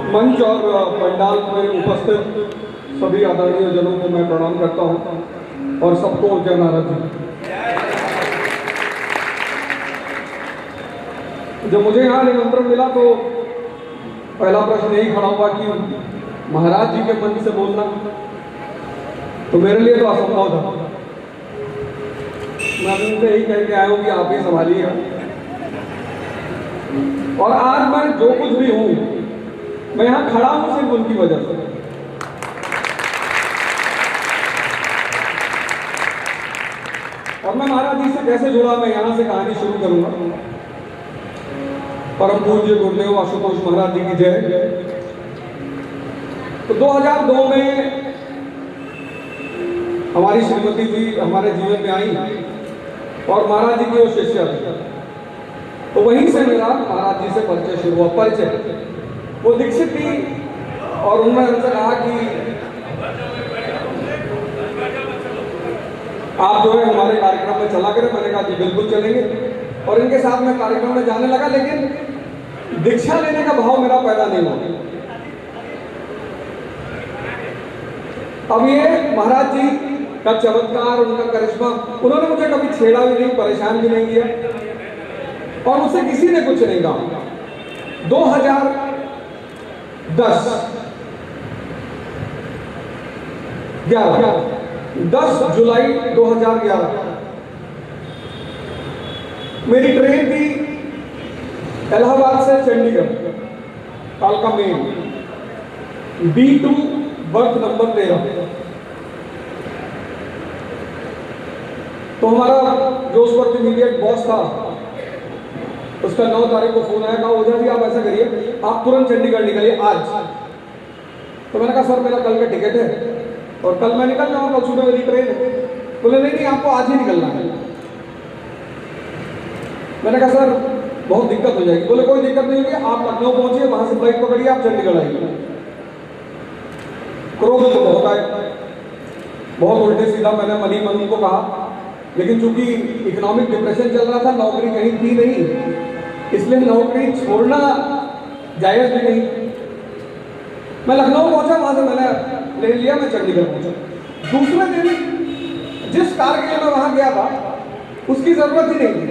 मंच और पंडाल में उपस्थित सभी आदरणीय जनों को मैं प्रणाम करता हूं और सबको जय नाराज जी। जब मुझे यहाँ निमंत्रण मिला तो पहला प्रश्न यही खड़ा हुआ कि महाराज जी के मंच से बोलना, तो मेरे लिए तो असंभव था। मैं उनसे यही कह के आया हूँ कि आप ही संभालिए। और आज मैं जो कुछ भी हूँ, मैं यहाँ खड़ा हूँ सिर्फ उनकी वजह से। और मैं महाराज जी से कैसे जुड़ा, मैं यहाँ से कहानी शुरू करूंगा। परम पूज्य गुरुदेव आशुतोष महाराज जी की जय। तो 2002 में हमारी श्रीमती जी हमारे जीवन में आई और महाराज जी की वो शिष्या थी। तो वहीं से मेरा महाराज जी से परिचय शुरू हुआ। परिचय वो दीक्षित थी और उन्होंने हमसे कहा कि आप जो है हमारे कार्यक्रम में चला करें। मैंने कहा जी बिल्कुल चलेंगे। और इनके साथ मैं कार्यक्रम में जाने लगा, लेकिन दीक्षा लेने का भाव मेरा पैदा नहीं हुआ। अब ये महाराज जी का चमत्कार, उनका करिश्मा, उन्होंने मुझे कभी छेड़ा भी नहीं, परेशान भी नहीं किया और मुझसे किसी ने कुछ नहीं कहा। 10 जुलाई 2011 मेरी ट्रेन थी इलाहाबाद से चंडीगढ़, कालका मेल, B2 बर्थ नंबर 13। तो हमारा जो उस वक्त इमीडिएट बॉस था, उसका 9 तारीख को फोन आया, कहा ओझा जी आप ऐसा करिए, आप तुरंत चंडीगढ़ निकलिए आज। तो मैंने कहा सर मेरा कल का टिकट है और कल मैं निकल जाऊंगा, कल सुबह मेरी ट्रेन है। बोले नहीं आपको आज ही निकलना है। मैंने कहा सर बहुत दिक्कत हो जाएगी। बोले कोई दिक्कत नहीं होगी, आप लखनऊ पहुंचिए, वहां से फ्लाइट पकड़िए, आप चंडीगढ़ आइए। क्रोध तो बहुत आए, बहुत उल्टे सीधा मैंने मनी मन उनको कहा, लेकिन चूंकि इकोनॉमिक डिप्रेशन चल रहा था, नौकरी कहीं थी नहीं, इसलिए नौकरी छोड़ना जायज भी नहीं। मैं लखनऊ पहुंचा, वहां से मैंने ले लिया, मैं चंडीगढ़ पहुंचा। दूसरे दिन जिस कार के लिए मैं वहां गया था उसकी जरूरत ही नहीं थी।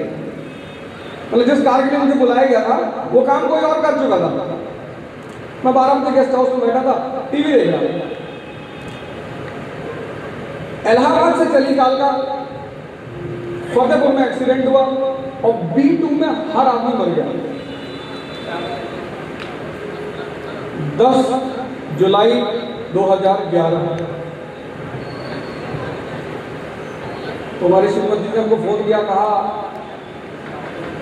मतलब जिस कार के लिए मुझे बुलाया गया था वो काम कोई और कर चुका था। मैं बारामती गेस्ट हाउस में बैठा था, टीवी देख रहा था। इलाहाबाद से चली कालका, फतेहपुर में एक्सीडेंट हुआ और B2 में हर आदमी मर गया। 10 जुलाई 2011 तो हमारी श्रीमती जी ने हमको फोन किया, कहा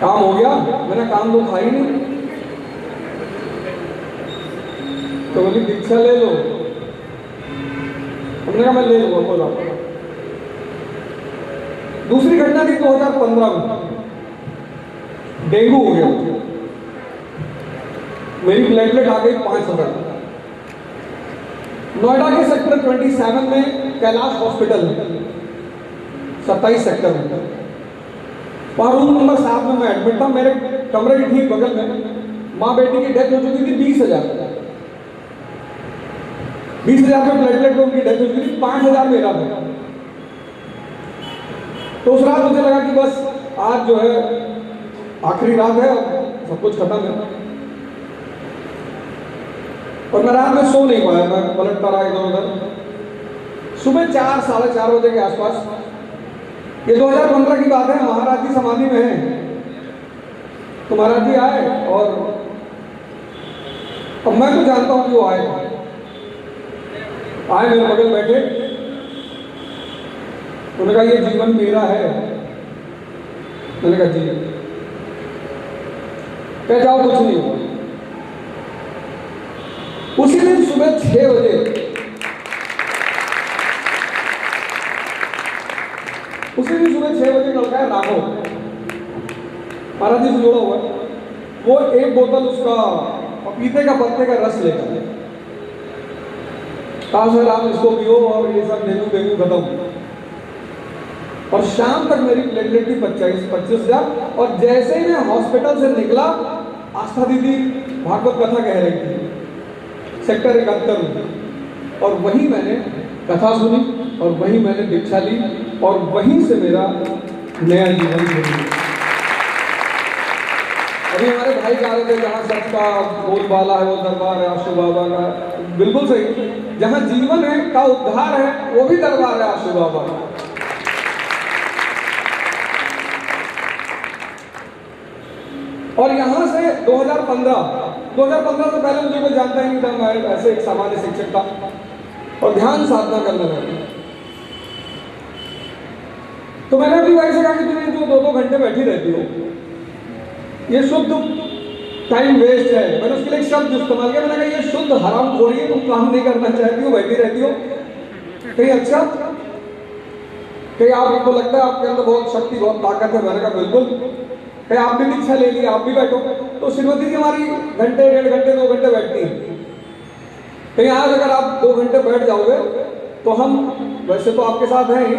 काम हो गया। मैंने काम तो खाई नहीं। तो बोली दीक्षा ले लो। हमने कहा मैं ले लूंगा, बोला। दूसरी घटना थी 2015 में, डेंगू हो गया। मेरी प्लेटलेट आ गई 5,000। नोएडा के सेक्टर 27 में कैलाश हॉस्पिटल है, 27 सेक्टर में, वहां रूम नंबर 7 में मैं एडमिट था। मेरे कमरे के ठीक बगल में माँ बेटी की डेथ हो चुकी थी। 20,000 में प्लेटलेट में उनकी डेथ हो चुकी थी, 5,000 मेरा था। तो उस रात मुझे लगा कि बस आज जो है आखिरी रात है, सब कुछ खत्म है। और मैं रात में सो नहीं पाया, मैं पलटता रहा इधर उधर। सुबह 4 साढ़े 4 बजे के आसपास, ये 2015 की बात है, महाराज जी समाधि में है। तो महाराज जी आए और अब मैं तो जानता हूं कि वो आए मेरे बगल बैठे। उन्होंने कहा ये जीवन मेरा है। मैंने कहा जी। कह जाओ कुछ नहीं हुआ। उसी दिन सुबह 6 बजे लड़का है राघव, महाराज जी से जुड़ा हुआ, वो एक बोतल उसका पपीते का पत्ते का रस लेकर कहा सर आप इसको पियो और ये सब डेंगू खत्म। और शाम तक मेरी प्लेटलेट थी 25,000। और जैसे ही मैं हॉस्पिटल से निकला, आस्था दीदी भागवत कथा कह रही थी सेक्टर 71 में, और वहीं मैंने कथा सुनी और वहीं मैंने दीक्षा ली और वहीं से मेरा नया जीवन शुरू हुआ। अभी हमारे भाई कह रहे थे जहाँ सच का बोलबाला है वो दरबार है आशु बाबा का, बिल्कुल सही। जहाँ जीवन है का उद्धार है वो भी दरबार है आशु बाबा का। और यहाँ से 2015 से पहले मुझे कोई जानता ही नहीं था, मैं ऐसे एक सामान्य शिक्षक था और ध्यान साधना करने लगा। तो मैंने अपनी भाई से कहा कि तुम जो 2-2 घंटे बैठी रहती हो ये शुद्ध टाइम वेस्ट है। मैंने उसके लिए एक शब्द इस्तेमाल किया, मैंने कहा ये शुद्ध हरामखोरी है, तुम काम नहीं करना चाहती हो, बैठी रहती हो। कहीं अच्छा, कहीं आपको लगता है आपके अंदर बहुत शक्ति बहुत ताकत है। मैंने कहा बिल्कुल। कहीं आप भी दीक्षा ले ली, आप भी बैठो। तो श्रीमती जी हमारी घंटे 1.5 घंटे 2 घंटे बैठती है। कहीं आज अगर आप 2 घंटे बैठ जाओगे तो हम वैसे तो आपके साथ हैं ही,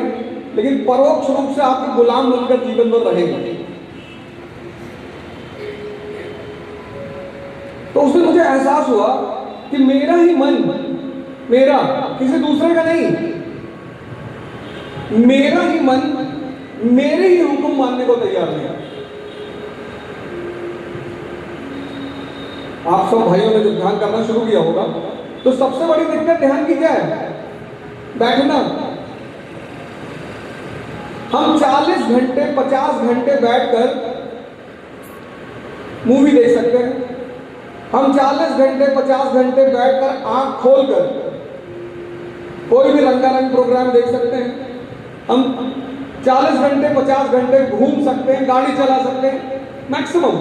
लेकिन परोक्ष रूप से आपके गुलाम बनकर जीवन भर रहेंगे। तो उससे मुझे एहसास हुआ कि मेरा ही मन, मेरा, किसी दूसरे का नहीं, मेरा ही मन मेरे ही हुक्म मानने को तैयार नहीं। आप सब भाइयों ने जब ध्यान करना शुरू किया होगा तो सबसे बड़ी दिक्कत ध्यान की क्या है? बैठना। हम 40 घंटे 50 घंटे बैठकर मूवी देख सकते हैं, हम 40 घंटे 50 घंटे बैठकर आंख खोलकर कोई भी रंगारंग प्रोग्राम देख सकते हैं, हम 40 घंटे 50 घंटे घूम सकते हैं, गाड़ी चला सकते हैं मैक्सिमम,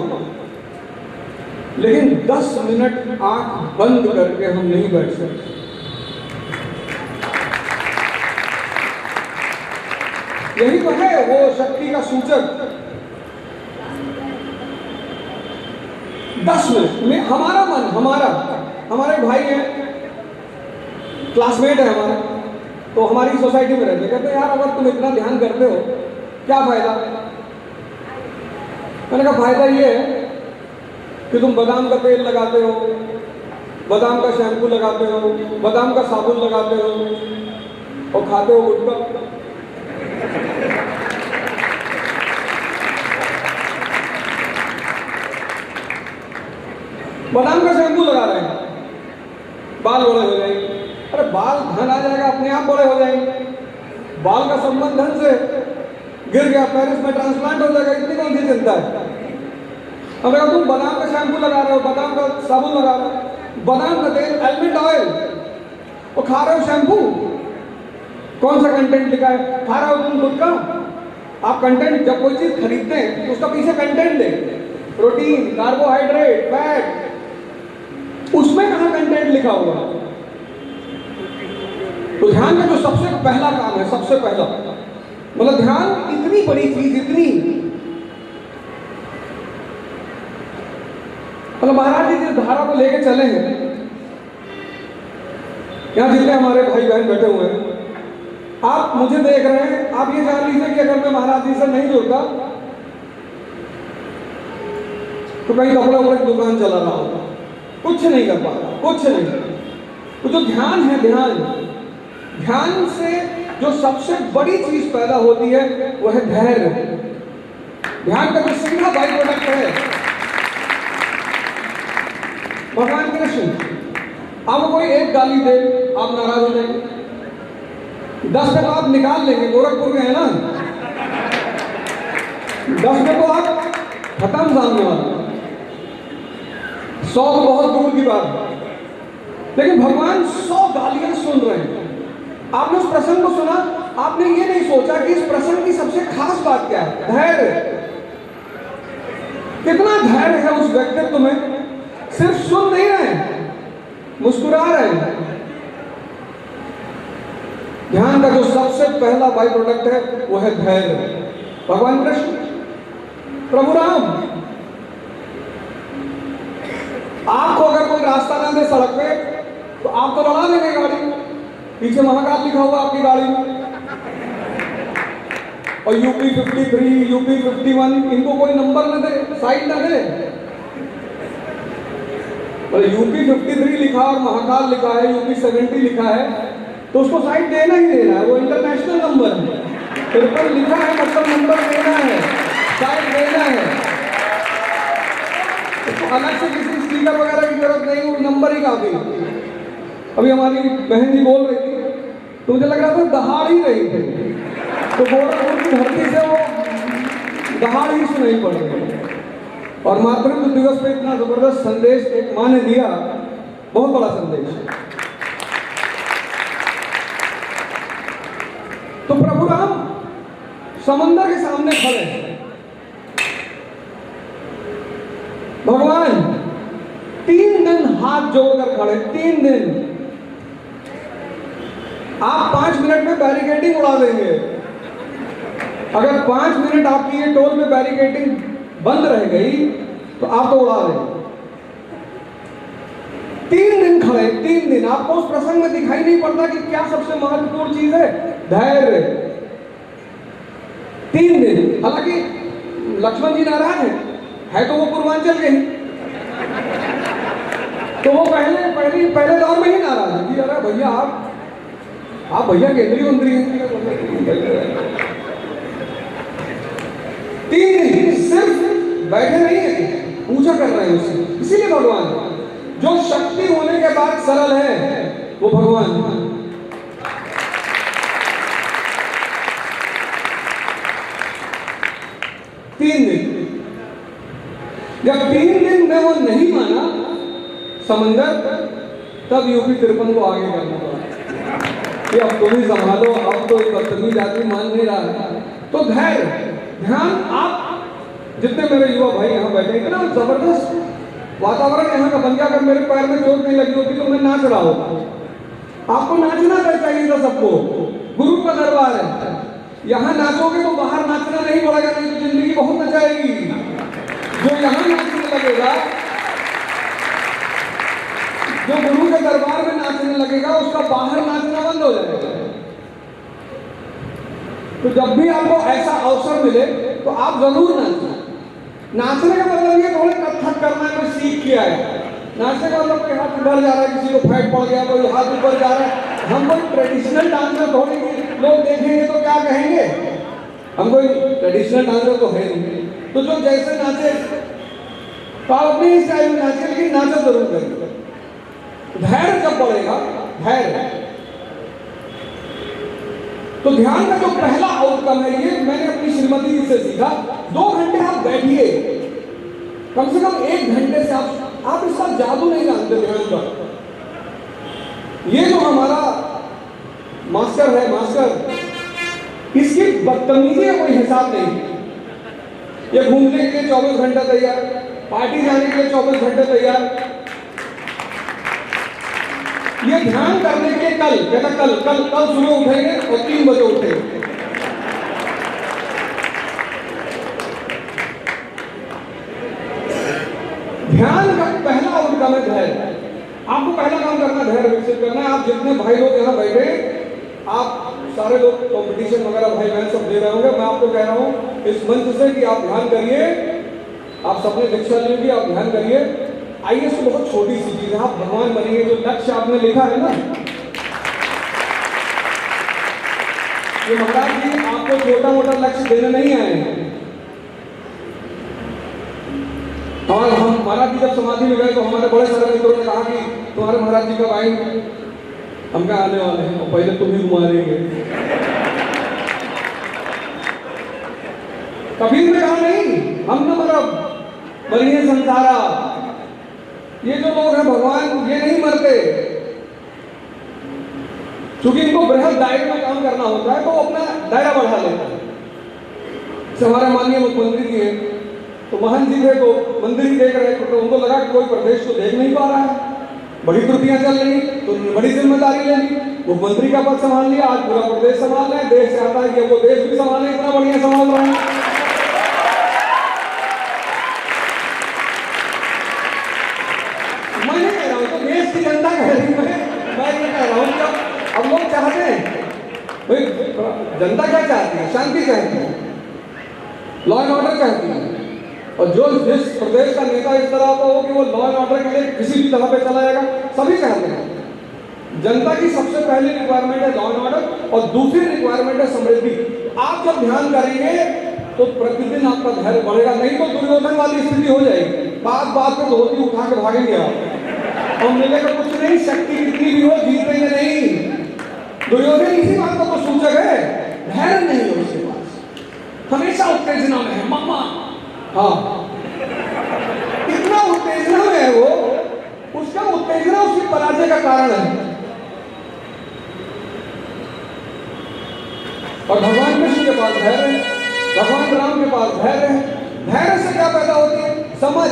लेकिन 10 मिनट आंख बंद करके हम नहीं बैठ सकते। यही तो है वो शक्ति का सूचक। 10 मिनट में हमारा मन, हमारे भाई हैं, क्लासमेट है हमारा, तो हमारी सोसाइटी में रहते, कहते हैं यार अगर तुम इतना ध्यान करते हो क्या फायदा? मैंने कहा फायदा ये है कि तुम बादाम का तेल लगाते हो, बादाम का शैम्पू लगाते हो, बादाम का साबुन लगाते हो और खाते हो गुटखा। बादाम का शैम्पू लगा रहे हैं, बाल बड़े हो जाएंगे। अरे बाल धन आ जाएगा, अपने आप बड़े हो जाएंगे। बाल का संबंध धन से, गिर गया पेरिस में ट्रांसप्लांट हो जाएगा, इतनी कौन सी चिंता है? अगर तुम बादाम का शैम्पू लगा रहे हो, बादाम का साबुन लगा रहे हो, बादाम का तेल, एलमंड ऑयल, और खा रहे हो शैम्पू, कौन सा कंटेंट लिखा है? खा रहे हो तुम खुद का। आप कंटेंट जब कोई चीज खरीदते हैं तो उसका पीछे कंटेंट दें, प्रोटीन, कार्बोहाइड्रेट, फैट, उसमें कहां कंटेंट लिखा हुआ? तो ध्यान का जो सबसे पहला काम है, सबसे पहला मतलब ध्यान इतनी बड़ी चीज, इतनी मतलब महाराज जी जिस धारा को लेके चले हैं, यहां जितने हमारे भाई बहन बैठे हुए हैं, आप मुझे देख रहे हैं, आप ये जान लीजिए कि अगर मैं महाराज जी से नहीं जुड़ता तो कहीं कपड़ा वपड़ा की दुकान चला रहा होता, कुछ नहीं कर पाता, कुछ नहीं। तो जो ध्यान है, ध्यान से जो सबसे बड़ी चीज पैदा होती है वो है धैर्य। ध्यान का जो सीधा बाई प्रोडक्ट है भगवान कृष्ण, आपको कोई एक गाली दे आप नाराज हो जाएंगे, 10 पे तो आप निकाल लेंगे, गोरखपुर में है ना, 10 पे तो आप खत्म सामने वाला, 100 तो बहुत दूर की बात है। लेकिन भगवान 100 गालियां सुन रहे हैं। आपने उस प्रसंग को सुना, आपने ये नहीं सोचा कि इस प्रसंग की सबसे खास बात क्या है? धैर्य। कितना धैर्य है उस व्यक्तित्व में, सिर्फ सुन नहीं रहे हैं, मुस्कुरा रहे हैं। ध्यान का जो सबसे पहला बाई प्रोडक्ट है वो है धैर्य। भगवान कृष्ण, प्रभु राम, आपको अगर कोई रास्ता ना दे सड़क पे तो आप तो लड़ा देंगे गाड़ी, पीछे महाकाल लिखा हुआ आपकी गाड़ी में, और यूपी 53, यूपी 51, इनको कोई नंबर न दे, साइड न दे, और यूपी 53 लिखा और महाकाल लिखा है, यूपी 70 लिखा है, तो उसको साइड देना ही देना है, वो इंटरनेशनल नंबर है। ट्रिपल लिखा है मतलब नंबर देना है, साइड देना है, उसको अलग से किसी स्टीकर वगैरह की जरूरत नहीं, वो नंबर ही काफी है। अभी हमारी बहन जी बोल रही थी तो मुझे लग रहा था दहाड़ ही रही थी, तो गोरखपुर की धरती से वो दहाड़ ही सुनाई पड़ रही। और मातृत्व दिवस पे इतना जबरदस्त संदेश एक माँ ने दिया, बहुत बड़ा संदेश। तो प्रभु राम समंदर के सामने खड़े हैं, भगवान 3 दिन हाथ जोड़कर खड़े, 3 दिन। आप 5 मिनट में बैरिकेडिंग उड़ा देंगे, अगर 5 मिनट आपकी ये टोल में बैरिकेडिंग बंद रह गई तो आप तो उड़ा देंगे। 3 दिन खड़े, 3 दिन। आपको उस प्रसंग में दिखाई नहीं पड़ता कि क्या सबसे महत्वपूर्ण चीज है? धैर्य। 3 दिन। हालांकि लक्ष्मण जी नाराज है तो वो पूर्वांचल के ही, तो वो पहले दौर में ही नाराज है कि अरे भैया आप भैया केंद्रीय मंत्री हैं। 3 दिन सिर्फ बैठे नहीं है, पूजा कर रहे हैं उससे। इसीलिए भगवान जो शक्ति होने के बाद सरल है वो भगवान। 3 दिन। जब 3 दिन में वो नहीं माना समंदर, तब यूपी 53 को आगे करना पड़ा कि अब तुम ही संभालो, अब तो बदतमीज आदमी मान नहीं रहा है। तो धैर्य, ध्यान। आप जितने मेरे युवा भाई यहाँ बैठे, इतना जबरदस्त वातावरण यहाँ का बन गया। अगर मेरे पैर में चोट नहीं लगी होती तो मैं नाच रहा होता। आपको नाचना चाहिए था सबको, गुरु का दरबार है। यहाँ नाचोगे तो बाहर नाचना नहीं पड़ेगा, नहीं तो जिंदगी बहुत नचाएगी। जो यहाँ नाचने लगेगा, जो गुरु के दरबार में नाचने लगेगा, उसका बाहर नाचना बंद हो जाएगा। तो जब भी आपको ऐसा अवसर मिले तो आप जरूर नाचें। नाचने का मतलब ये थोड़े कथक करना है, कोई सीख किया है। नाचने का मतलब कोई हाथ उधर जा रहा है, किसी को फैट पड़ गया, कोई हाथ ऊपर जा रहा है। हम कोई ट्रेडिशनल डांसर थोड़ी, लोग देखेंगे तो क्या कहेंगे, हम कोई ट्रेडिशनल डांसर तो है नहीं। तो जो जैसे नाचे तो आप अपने स्टाइल में नाचे, लेकिन नाचा जरूर करेंगे। धैर्य जब बढ़ेगा, धैर्य। तो ध्यान का जो पहला आउटकम है, ये मैंने अपनी श्रीमती जी से सीखा। 2 घंटे आप बैठिए, कम से कम 1 घंटे से आप इसका जादू नहीं जानते ध्यान का। ये जो हमारा मास्टर है, मास्टर, इसकी बदतमीजी का कोई हिसाब नहीं। ये घूमने के लिए 24 घंटा तैयार, पार्टी जाने के लिए 24 घंटे तैयार। ये ध्यान करने के लिए कहता कल सुबह उठेंगे और 3 बजे उठेंगे। ध्यान का पहला आउटकम है धैर्य। आपको पहला काम करना धैर्य विकसित करना है। आप जितने भाई लोग यहाँ बैठे, आप सारे लोग कंपटीशन वगैरह भाई बहन सब दे रहे होंगे। मैं आपको कह रहा हूँ इस मंच से कि आप ध्यान करिए। आप सबने दीक्षा ली होगी, आप ध्यान करिए। आईएएस तो बहुत छोटी सी चीज है, आप भगवान बनेंगे। जो लक्ष्य आपने लिखा है ना, ये महाराज जी आपको छोटा मोटा लक्ष्य देने नहीं आए हैं। और हम महाराज जी जब समाधि में गए तो हमारे बड़े सारे मित्रों ने कहा कि तुम्हारे महाराज जी कब आएंगे? हम क्या आने वाले हैं, और पहले तुम ही घुमाएंगे। कबीर ने कहा नहीं, हम न मरब मरिए संसारा। ये जो लोग हैं भगवान, ये नहीं मरते। क्योंकि इनको बृहद दायरे में काम करना होता है तो अपना दायरा बढ़ा लेते हैं। हमारे माननीय मुख्यमंत्री जी हैं, तो महंत जी थे तो मंदिर ही देख रहे थे, तो उनको लगा कि कोई प्रदेश को देख नहीं पा रहा है, बड़ी त्रुटियां चल रही, तो बड़ी जिम्मेदारी ले ली। मुख्यमंत्री का पद संभाल लिया, आज पूरा प्रदेश संभाल रहे हैं। देश चाहता है कि वो देश भी संभाले, इतना बढ़िया संभाल रहे हैं। मैं नहीं कह रहा हूँ, तो देश की जनता कह रही है। मैं ये कह रहा हूँ कि अब लोग चाहते हैं, भाई जनता क्या चाहती है? शांति चाहती है, लॉ एंड ऑर्डर चाहती है। और जो जिस प्रदेश का नेता इस तरह का हो कि वो लॉ एंड ऑर्डर के लिए किसी भी तरह पे चला जाएगा, सभी कहते हैं जनता की सबसे पहली रिक्वायरमेंट है लॉ एंड ऑर्डर और दूसरी रिक्वायरमेंट है समृद्धि। आप जब ध्यान करेंगे तो प्रतिदिन आपका धैर्य बढ़ेगा, नहीं तो दुर्योधन वाली स्थिति हो जाएगी। बात बात पे धोती उठा के भागेंगे आप और मिलेगा कुछ नहीं, शक्ति कितनी भी हो जीतेंगे नहीं। दुर्योधन इसी बात का तो सूचक है, धैर्य नहीं है उसके पास, हमेशा उत्तेजना में है। मामा हाँ, इतना उत्तेजना में है वो, उसका उत्तेजना उसकी पराजय का कारण है। और भगवान कृष्ण के पास धैर्य है, भगवान राम के पास धैर्य है। धैर्य से क्या पैदा होती है? समझ।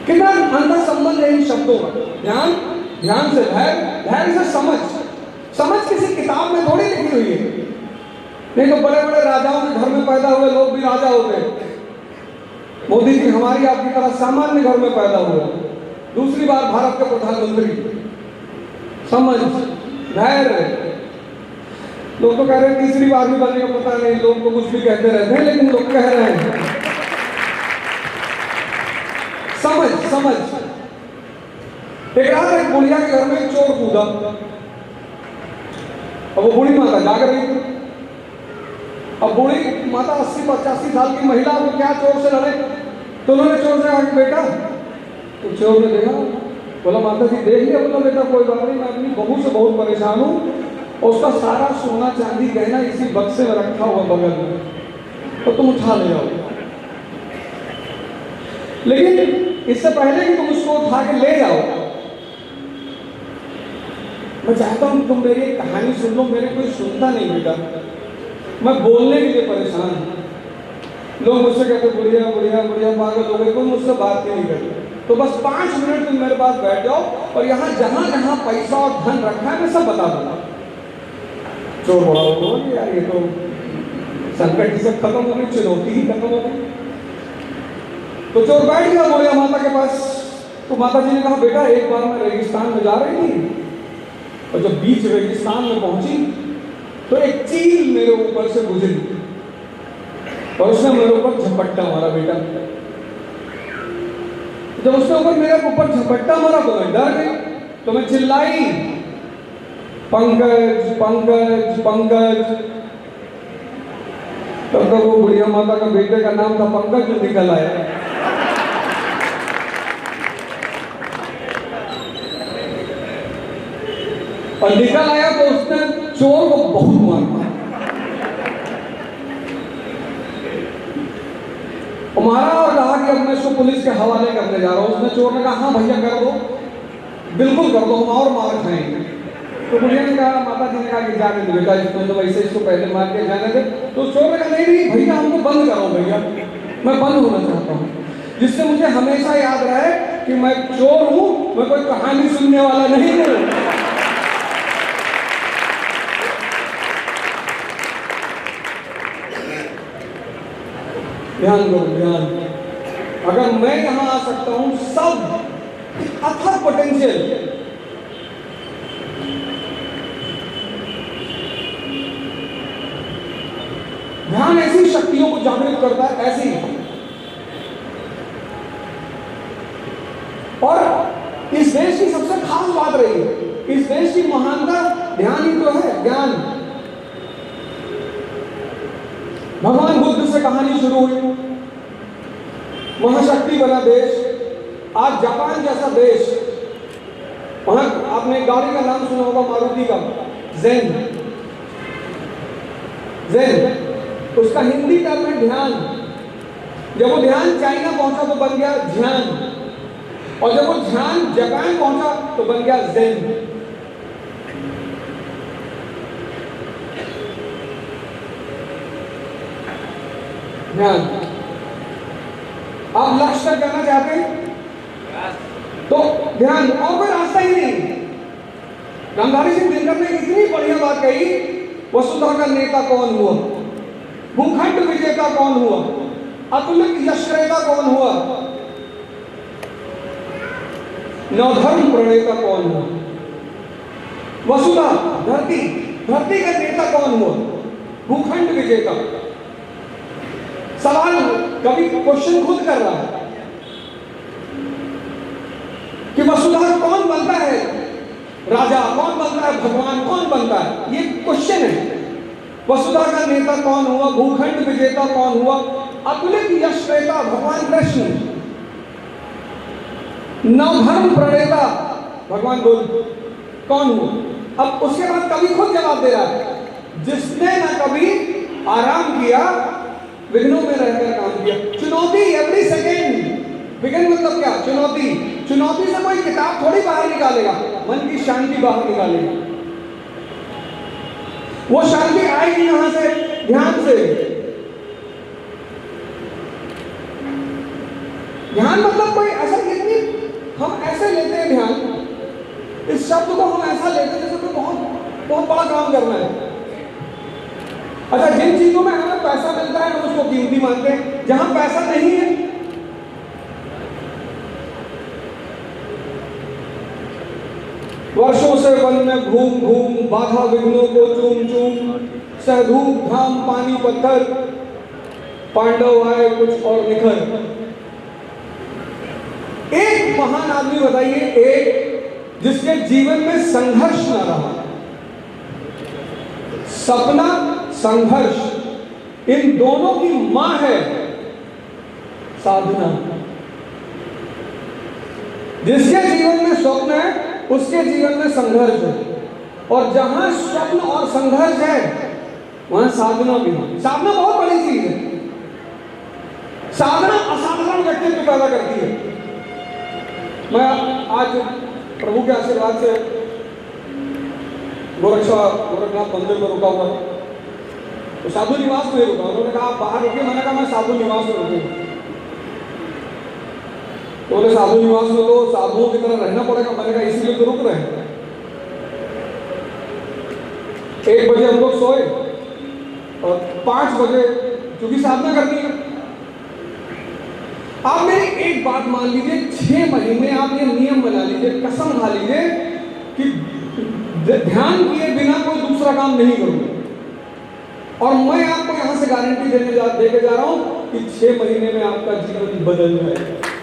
कितना अंतर संबंध है इन शब्दों का। ध्यान, ध्यान से धैर्य, धैर्य से समझ। समझ किसी किताब में थोड़ी लिखी हुई है, नहीं तो बड़े बड़े राजाओं के घर में पैदा हुए लोग भी राजा हो गए। मोदी जी हमारी आपकी तरह सामान्य घर में पैदा हुए, दूसरी बार भारत के प्रधानमंत्री। समझ, धैर्य। लोग तो कह रहे हैं तीसरी बार भी बनेगा, पता नहीं, लोग तो कुछ भी कहते रहते हैं, लेकिन लोग कह रहे हैं समझ, समझ। एक रात एक बुढ़िया के घर में एक चोर कूदा और वो बूढ़ी माता जाग रही थी। अब बूढ़ी माता 80-85 साल की महिला, वो क्या चोर से लड़े? तो उन्होंने चोर से कहा कि बेटा, तो चोर ने देखा, बोला माता जी देख लिया? बोला बेटा कोई बात नहीं, मैं अपनी बहू से बहुत परेशान हूँ और उसका सारा सोना चांदी गहना इसी बक्से में रखा हुआ बगल में, तो तुम उठा ले जाओ। लेकिन इससे पहले कि तुम उसको उठा के ले जाओ, मैं चाहता हूं तुम मेरी एक कहानी सुन लो। मेरे कोई सुनता नहीं बेटा, मैं बोलने के लिए परेशान हूं। लोग मुझसे कहते बुढ़िया बुढ़िया बुढ़िया, पागल हो गए, कोई मुझसे बात ही नहीं करते। तो बस 5 मिनट तुम मेरे पास बैठ जाओ और यहाँ जहां जहां पैसा और धन रखा है मैं सब बता दूंगा। चोर बड़ा हो यार, ये तो संकट ही सब खत्म हो गई, चुनौती ही खत्म हो गई। तो चोर बैठ गया बुढ़िया माता के पास। तो माता जी ने कहा बेटा, एक बार मैं रेगिस्तान में जा रही थी और जब बीच रेगिस्तान में पहुंची तो एक चील मेरे ऊपर से गुजरी और उसने मेरे ऊपर झपट्टा मारा। बेटा जब उसने ऊपर मेरे ऊपर झपट्टा मारा तो मैं डर गई, तो मैं चिल्लाई पंकज पंकज पंकज। तब तक वो बुढ़िया माता का बेटे का नाम था पंकज जो निकल आया। और निकल आया तो उसने चोर को बहुत मारा। मारा और कहा कि अब मैं इसको पुलिस के हवाले करने जा रहा हूं। उसने चोर ने कहा हाँ भैया कर दो, बिल्कुल कर दो, हम और मार खाएंगे। तो बुढ़िया ने कहा, माता जी ने कहा कि जाने दो बेटा, इसको तो वैसे इसको पहले मार के जाने दे। तो चोर ने कहा नहीं नहीं भैया, हमको बंद करो भैया, मैं बंद होना चाहता हूँ, जिससे मुझे हमेशा याद रहे कि मैं चोर हूं, मैं कोई कहानी सुनने वाला नहीं हूं। ध्यान दो, ध्यान। अगर मैं यहां आ सकता हूं, सब अथक पोटेंशियल। ध्यान ऐसी शक्तियों को जागृत करता है, ऐसी। और इस देश की सबसे खास बात रही है, इस देश की महानता ध्यान ही तो है, ज्ञान। भगवान बुद्ध से कहानी शुरू हुई, महाशक्ति बना देश। आज जापान जैसा देश, वहां आपने गाड़ी का नाम सुना होगा मारुति का, ज़ेन। ज़ेन उसका हिंदी टर्म है ध्यान। जब वो ध्यान चाइना पहुंचा तो बन गया ध्यान, और जब वो ध्यान जापान पहुंचा तो बन गया ज़ेन। ध्यान। आप लक्ष्य तक जाना चाहते हैं तो ध्यान, और कोई रास्ता ही नहीं। गांधारी सिंह दिनकर ने इतनी बढ़िया बात कही, वसुधा का नेता कौन हुआ, भूखंड विजेता कौन हुआ, अतुलित यशक्रेता कौन हुआ, नवधर्म प्रणेता कौन हुआ। वसुधा धरती, धरती का नेता कौन हुआ, भूखंड विजेता। सवाल कभी क्वेश्चन खुद कर रहा है कि वसुधर कौन बनता है राजा, कौन बनता है भगवान, कौन बनता है, ये क्वेश्चन है। वसुधा का नेता कौन हुआ, भूखंड विजेता कौन हुआ, अतुलित यश प्रेता भगवान कृष्ण, नवधर्म प्रणेता भगवान बुद्ध कौन हुआ। अब उसके बाद कवि खुद जवाब दे रहा है, जिसने ना कभी आराम किया, विघ्नों में रहकर काम किया। चुनौती एवरी सेकेंड, विघ्न मतलब क्या, चुनौती। चुनौती से कोई किताब थोड़ी बाहर निकालेगा, मन की शांति बाहर निकालेगी। वो शांति आएगी यहां से, ध्यान से। ध्यान मतलब कोई ऐसा कितनी हम ऐसे लेते हैं ध्यान, इस शब्द को हम ऐसा लेते हैं जैसे कोई बहुत बहुत बड़ा काम करना है। अच्छा, जिन चीजों में हमें पैसा मिलता है हम उसको कीमती मानते हैं, जहां पैसा नहीं है वर्षों से वन में घूम घूम बाधा विघ्नों को चूम चूम, सहधूप घाम पानी पत्थर, पांडव आए कुछ और निखर। एक महान आदमी बताइए, एक जिसके जीवन में संघर्ष ना रहा, सपना संघर्ष, इन दोनों की मां है साधना। जिसके जीवन में स्वप्न है उसके जीवन में संघर्ष है, और जहां स्वप्न और संघर्ष है वहां साधना भी है। साधना बहुत बड़ी चीज है। साधना असाधारण व्यक्तित्व पैदा करती है। मैं आज प्रभु के आशीर्वाद से गोरखनाथ मंदिर में रुका हुआ, तो साधु निवास में रुका। उन्होंने कहा आप बाहर रुके, मैंने कहा मैं साधु निवास में रुकूंगा। तो बोले साधु निवास में तो साधुओं की तरह रहना पड़ेगा। मैंने कहा इसीलिए तो रुक रहे हैं। 1 बजे हम लोग सोए और 5 बजे क्योंकि साधना करनी है। आप मेरी एक बात मान लीजिए, 6 महीने आप ये नियम बना लीजिए, कसम खा लीजिए कि ध्यान किए बिना कोई दूसरा काम नहीं करूंगा। और मैं आपको यहां से गारंटी देके जा रहा हूं कि 6 महीने में आपका जीवन बदल जाएगा।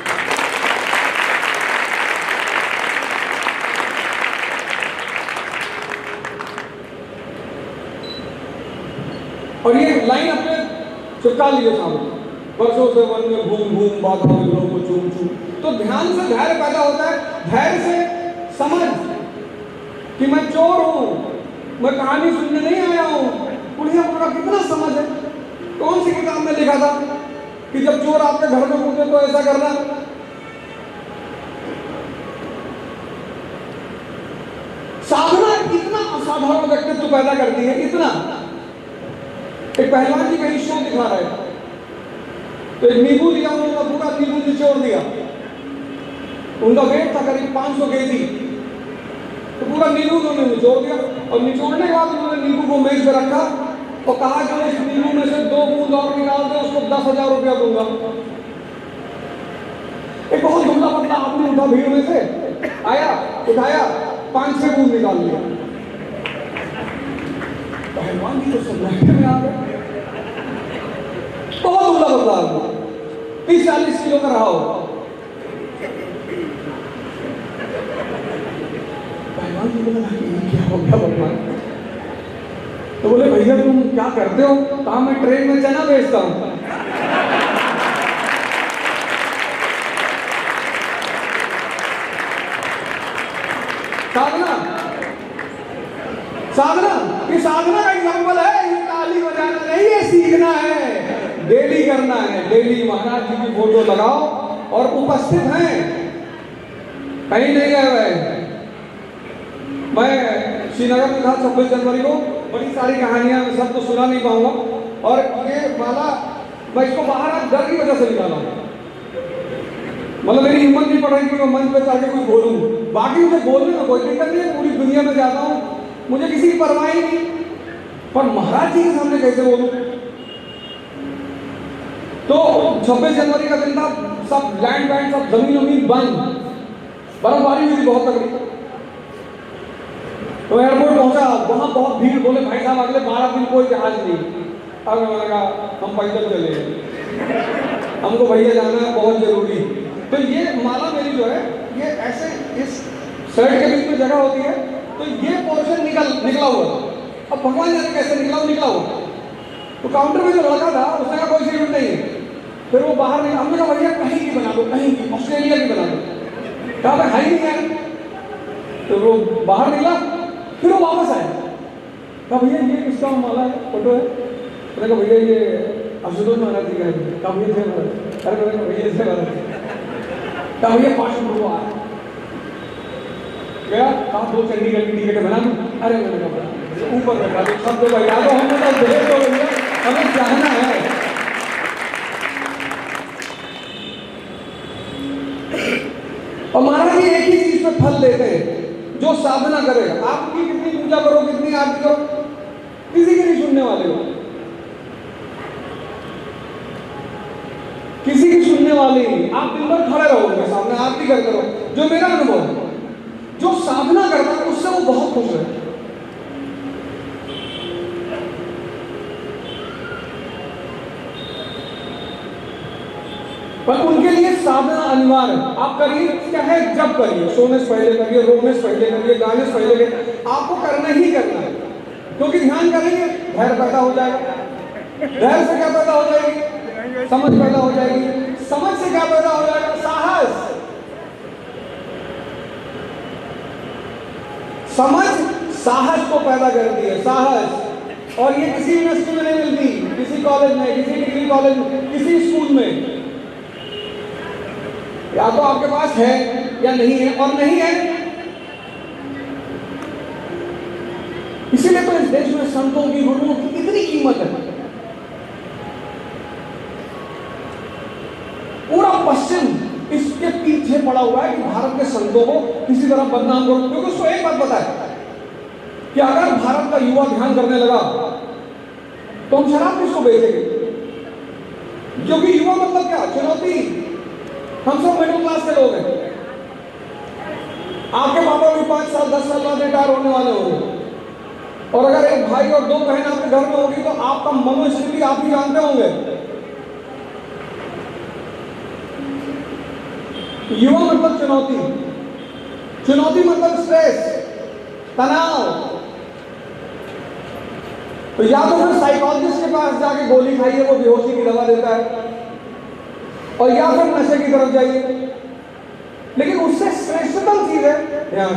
और ये लाइन अपने चिपका लीजिए सामने, वर्षों से वन में घूम घूम बाधा विघ्नों को चूम चूम। तो ध्यान से धैर्य पैदा होता है, धैर्य से समझ कि मैं चोर हूं, मैं कहानी सुनने नहीं आया हूं। बुढ़िया बुढ़ा कितना समझ है। कौन सी किताब में लिखा था कि जब चोर आपके घर में घुसे तो ऐसा करना। साधना इतना असाधारण व्यक्तित्व पैदा करती है, इतना। एक पहलवान जी कहीं शो दिखा रहे थे, तो एक नींबू दिया, उन्होंने पूरा नींबू निचोड़ दिया। उनका वेट था करीब 500 केजी, तो पूरा नींबू उन्होंने निचोड़ दिया। और निचोड़ने के बाद उन्होंने नींबू को मेज पर रखा और कहा कि इस नींबू में से 2 बूंद और निकाल दे, उसको 10,000 रुपया दूंगा। एक बहुत दुबला पतला आदमी उठा भीड़ में से, आया, उठाया, 5-6 बूंद निकाल लिया। पहलवान जी तो सन्नाटे में आ गए। बहुत दुबला पतला आदमी, 30-40 किलो का रहा हो। पहलवान जी बोला क्या हो गया भगवान? तो बोले भैया तुम क्या करते हो? कहा मैं ट्रेन में चना बेचता हूं। साधना, साधना, ये साधना का एग्जाम्पल है। ये ताली बजाना नहीं है, सीखना है, डेली करना है। डेली महाराज जी की फोटो लगाओ और उपस्थित हैं, कहीं नहीं गए हुए। मैं श्रीनगर में था 26 जनवरी को, बड़ी सारी कहानियां, सब तो सुना नहीं पाऊंगा। और ये माला मैं इसको बाहर आज डर की वजह से निकाला, मतलब मेरी हिम्मत नहीं पड़ रही कि मैं मंच पे जाके कुछ बोलूं। बाकी मुझे बोलने में कोई दिक्कत नहीं है, पूरी दुनिया में जाता हूं, मुझे किसी की परवाह ही नहीं। पर महाराज जी के सामने कैसे बोलूं? तो 26 जनवरी का दिन था, सब लैंड वैंड सब जमीन बंद, बर्फबारी हुई थी बहुत तगड़ी। तो एयरपोर्ट पहुंचा, वहां बहुत भीड़। बोले भाई साहब अगले 12 दिन कोई जहाज नहीं। अब मैंने कहा हम पैदल चले। हमको भैया जाना है बहुत जरूरी। तो ये माला मेरी जो है ये ऐसे इस शर्ट के बीच में जगह होती है, तो ये पोर्शन निकला हुआ था। अब भगवान जाने कैसे निकला हुआ। तो काउंटर में जो लड़का था उसने कहा कोई सीट नहीं है। फिर वो बाहर निकला, हमने कहा भैया कहीं की बना दो, कहीं की, ऑस्ट्रेलिया की बना दो। कहा भाई है ही नहीं है। तो वो बाहर निकला, फिर वो वापस आया। कहा भैया ये किसका माला है, फोटो है? मैंने कहा भैया ये आशुतोष महाराज जी का है। कहा भैया थे महाराज। अरे मैंने कहा भैया थे महाराज। कहा भैया 5 रुपये आ गया। कहा 2 चंडीगढ़ की टिकट बना दूं? अरे मैंने कहा बना, ऊपर रखा दो सब। तो भैया तो हमने तो भेज दो भैया, हमें चाहना है। और महाराज जी एक ही चीज पे फल देते हैं, जो साधना करे। आपकी कितनी पूजा करो, कितनी आरती करो, किसी के नहीं सुनने वाले हो, किसी की सुनने वाले नहीं। आप दिन भर खड़े रहोगे सामने, आरती करते रहो। जो मेरा अनुभव है, जो साधना करता है उससे वो बहुत खुश है। पर उनके लिए साधना अनिवार्य है। आप करिए, क्या है, जब करिए, सोने से पहले करिए, रोने से पहले करिए, गाने से पहले करिए, आपको करना ही करना है। क्योंकि ध्यान करेंगे धैर्य पैदा हो जाएगा। धैर्य से क्या पैदा हो जाएगी? समझ पैदा हो जाएगी। समझ से क्या पैदा हो जाएगा? साहस। समझ साहस को पैदा करती है, साहस। और ये किसी यूनिवर्सिटी में नहीं मिलती, किसी कॉलेज में, किसी डिग्री कॉलेज में, किसी स्कूल में। या तो आपके पास है या नहीं है, और नहीं है। इसीलिए तो इस देश में संतों की, गुरुओं की इतनी कीमत है। पूरा पश्चिम इसके पीछे पड़ा हुआ है कि भारत के संतों को किसी तरह बदनाम करो। क्योंकि उसको एक बात पता है कि अगर भारत का युवा ध्यान करने लगा तो हम शराब किसको बेचेंगे? क्योंकि युवा मतलब क्या? चुनौती। हम सब मिडिल क्लास के लोग हैं। आपके पापा भी 5 साल 10 साल बाद रिटायर होने वाले होंगे, और अगर एक भाई और 2 बहन आपके घर में होगी तो आपका मनोस्थिति आप ही जानते होंगे। युवा मतलब चुनौती, चुनौती मतलब स्ट्रेस, तनाव। तो या तो फिर साइकोलॉजिस्ट के पास जाके गोली खाइए, वो बेहोशी की दवा देता है, और या फिर नशे की तरफ जाइए। लेकिन उससे श्रेष्ठतम चीज है ध्यान।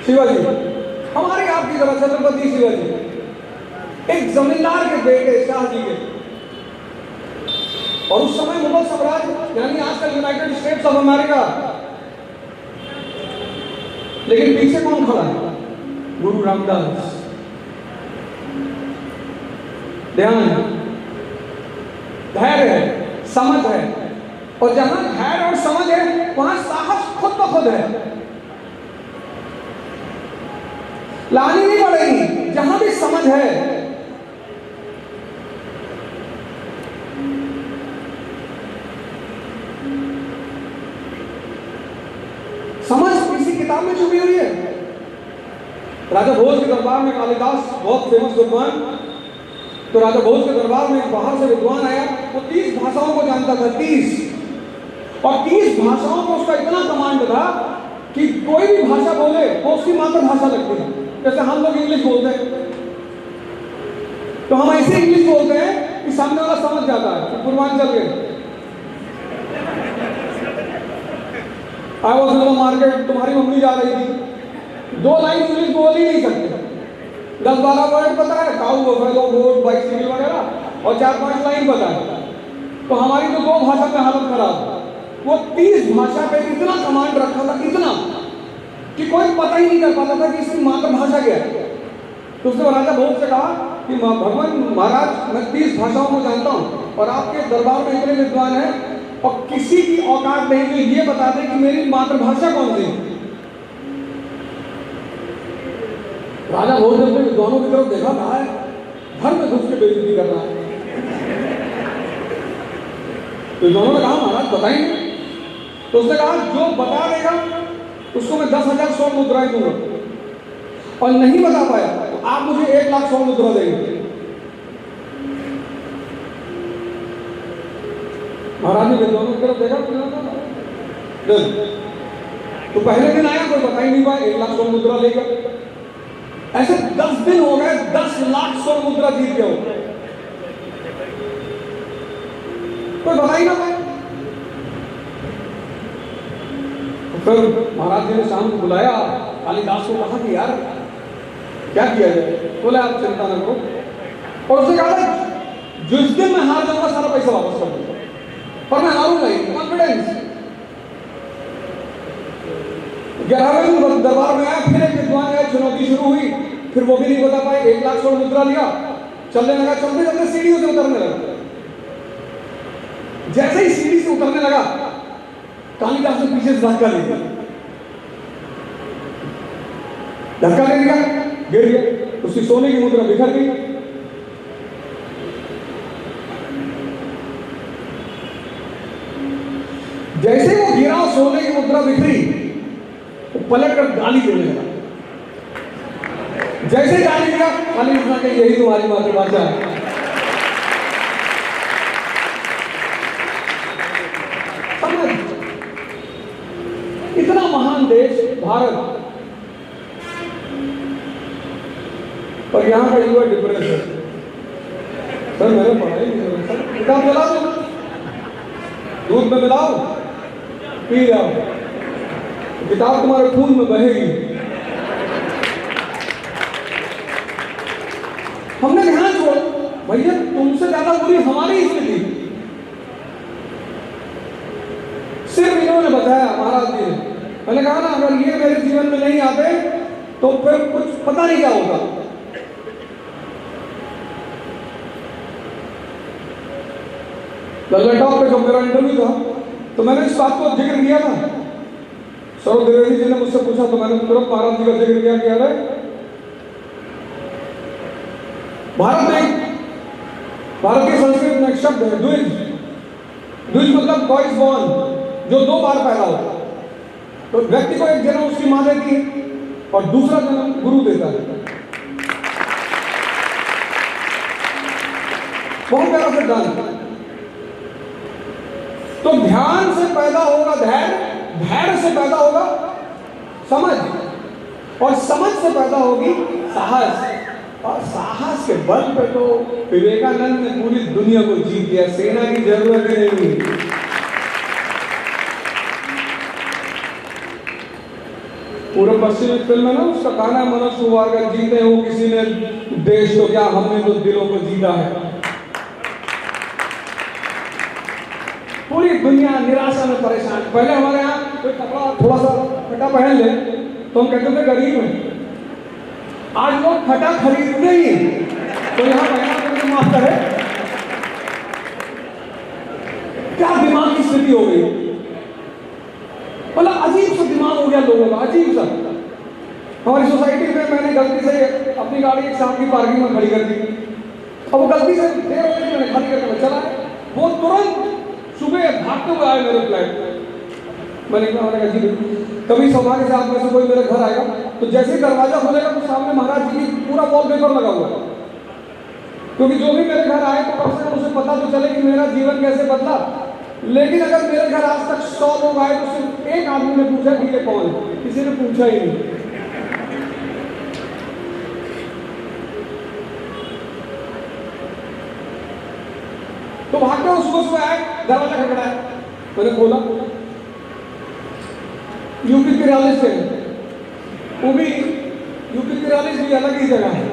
शिवाजी, हमारे आपकी तरह छत्रपति शिवाजी एक जमींदार के बेटे शाह जी के, और उस समय मुगल साम्राज्य यानी आजकल यूनाइटेड स्टेट्स ऑफ अमेरिका। लेकिन पीछे कौन खड़ा है? गुरु रामदास। ध्यान है, धैर्य है, समझ है, और जहां धैर्य और समझ है वहां साहस खुद ब खुद है। लानी नहीं पड़ेगी। जहां भी समझ है, समझ किसी किताब में छुपी हुई है। राजा भोज के दरबार में कालिदास बहुत फेमस विद्वान, तो राजा भोज के दरबार में बाहर से विद्वान आया। वो 30 भाषाओं को जानता था, 30, और 30 भाषाओं को उसका इतना कमांड था कि कोई भी भाषा बोले वो उसकी मातृभाषा लगती है। जैसे हम लोग इंग्लिश बोलते हैं तो हम ऐसे इंग्लिश बोलते हैं कि सामने वाला समझ जाता है। पूर्वांचल के I was in the market, तुम्हारी मम्मी जा रही थी, 2 लाइन इंग्लिश बोल ही नहीं सकते। 10-12 वर्ड पता है, काऊ, बफेलो, गोट, बाइसिकल वगैरह, और 4-5 लाइन पता है। तो हमारी तो 2 भाषा में हालत खराब। वो 30 भाषा पे इतना कमांड रखा था, इतना कि कोई पता ही नहीं कर पाता था कि इसकी मातृभाषा क्या है। तो उसने राजा भोज से कहा कि भगवान महाराज, मैं 30 भाषाओं को जानता हूँ और आपके दरबार में इतने विद्वान हैं और किसी की औकात नहीं जो ये बता दे कि मेरी मातृभाषा कौन सी। राजा भोज ने अपने विद्वानों की तरफ देखा, कहा है घर में घुस के बेइज्जती कर रहा है। तो विद्वानों ने कहा महाराज बताएंगे। तो उसने कहा जो बता देगा उसको मैं 10,000 स्वर्ण मुद्राएं दूंगा। और नहीं बता पाया तो आप मुझे 1 लाख स्वर्ण मुद्रा देंगे। महाराज ने दोनों तरफ देखा तो पहले दिन आया, कोई बता ही नहीं पाया, 1 लाख स्वर्ण मुद्रा लेगा। ऐसे 10 दिन हो गए, 10 लाख स्वर्ण मुद्रा जीत गए हो, कोई बता ही ना पाया। फिर महाराज जी ने शाम को बुलाया, कालिदास को कहा कि यार क्या किया जाए। बोले आप चिंता न करो, और उसने कहा जिस दिन मैं हार जाऊंगा सारा पैसा वापस कर दूंगा, पर मैं हारूंगा ही, कॉन्फिडेंस। 11वें दिन दरबार में आया, फिर एक विद्वान आया, चुनौती शुरू हुई, फिर वो भी नहीं बता पाए। 1 लाख स्वर्ण मुद्रा लिया, चलने लगा, चलते चलते सीढ़ियों से उतरने लगा। जैसे ही सीढ़ी से उतरने लगा, कालिदास ने पीछे से धक्का दे दिया, धक्का दे दिया, गिर गया, उसकी सोने की मुद्रा बिखर गई। जैसे वो गिरा, सोने की मुद्रा बिखरी, वो पलट कर गाली देने लगा। जैसे गाली दिया, कालिदास ने कहा यही तुम्हारी मातृभाषा है। इतना महान देश भारत, और यहाँ का युवा डिप्रेस है। सर मैंने पढ़ाई नहीं है, सर किताब जला दो, दूध में मिलाओ, पी जाओ, किताब तुम्हारे खून में बहेगी। हमने ध्यान छोड़, भैया तुमसे ज्यादा बुरी हमारी स्थिति। सिर्फ इन्होंने बताया, महाराज जी ने, मैंने कहा ना अगर ये मेरे जीवन में नहीं आते तो फिर कुछ पता नहीं क्या होता। लल्लाटॉप पे जब मेरा इंटरव्यू था तो मैंने इस बात को जिक्र किया था। सौरभ द्विवेदी जी ने मुझसे पूछा तो मैंने तुरंत महाराज जी का जिक्र किया कि अरे भारतीय संस्कृत में एक शब्द है द्विज। द्विज मतलब बॉयज बॉर्न, जो 2 बार पैदा होता है। तो व्यक्ति को एक जन्म उसकी मां देती है और दूसरा जन्म गुरु देता है। बहुत प्यारा सिद्धांत। तो ध्यान से पैदा होगा धैर्य, धैर्य से पैदा होगा समझ, और समझ से पैदा होगी साहस, और साहस के बल पे तो विवेकानंद ने पूरी दुनिया को जीत दिया। सेना की जरूरत ही नहीं हुई। पूर्व पश्चिमी फिल्म है ना, उसका गाना है मनुष्य हुआ अगर जीते हो किसी ने देश तो क्या हमने तो दिलों को जीता है। पूरी दुनिया निराशा में परेशान। पहले हमारे यहाँ कोई कपड़ा थोड़ा सा फटा पहन ले तो हम कहते थे गरीब हैं। आज लोग फटा खरीदते ही तो यहाँ पहना तो माफ करे। क्या दिमाग की स्थिति हो गई, मतलब अजीब सा दिमाग हो गया लोगों का, अजीब सा। हमारी सोसाइटी में मैंने गलती से अपनी गाड़ी एक साथ की पार्किंग में खड़ी कर दी। अब वो गलती से देर हो गई, मैंने खाली करके चला, वो तुरंत सुबह भागते हुए आए मेरे फ्लैट। मैंने कहा जी कभी सौभाग्य से आप में से कोई मेरे घर आएगा तो जैसे ही दरवाजा खोलेगा तो सामने महाराज जी की पूरा वॉलपेपर लगा हुआ है। क्योंकि जो भी मेरे घर आए तो कम से कम उसे पता तो चले कि मेरा जीवन कैसे बदला। लेकिन अगर मेरे घर आज तक 100 लोग आए तो सिर्फ एक आदमी ने पूछा कि ये कौन है, किसी ने पूछा ही नहीं। तो भागते हुए सुबह सुबह आए, दरवाजा खटखटाया, मैंने खोला, यूपी 43 से, वो भी यूपी 43 भी अलग ही जगह है।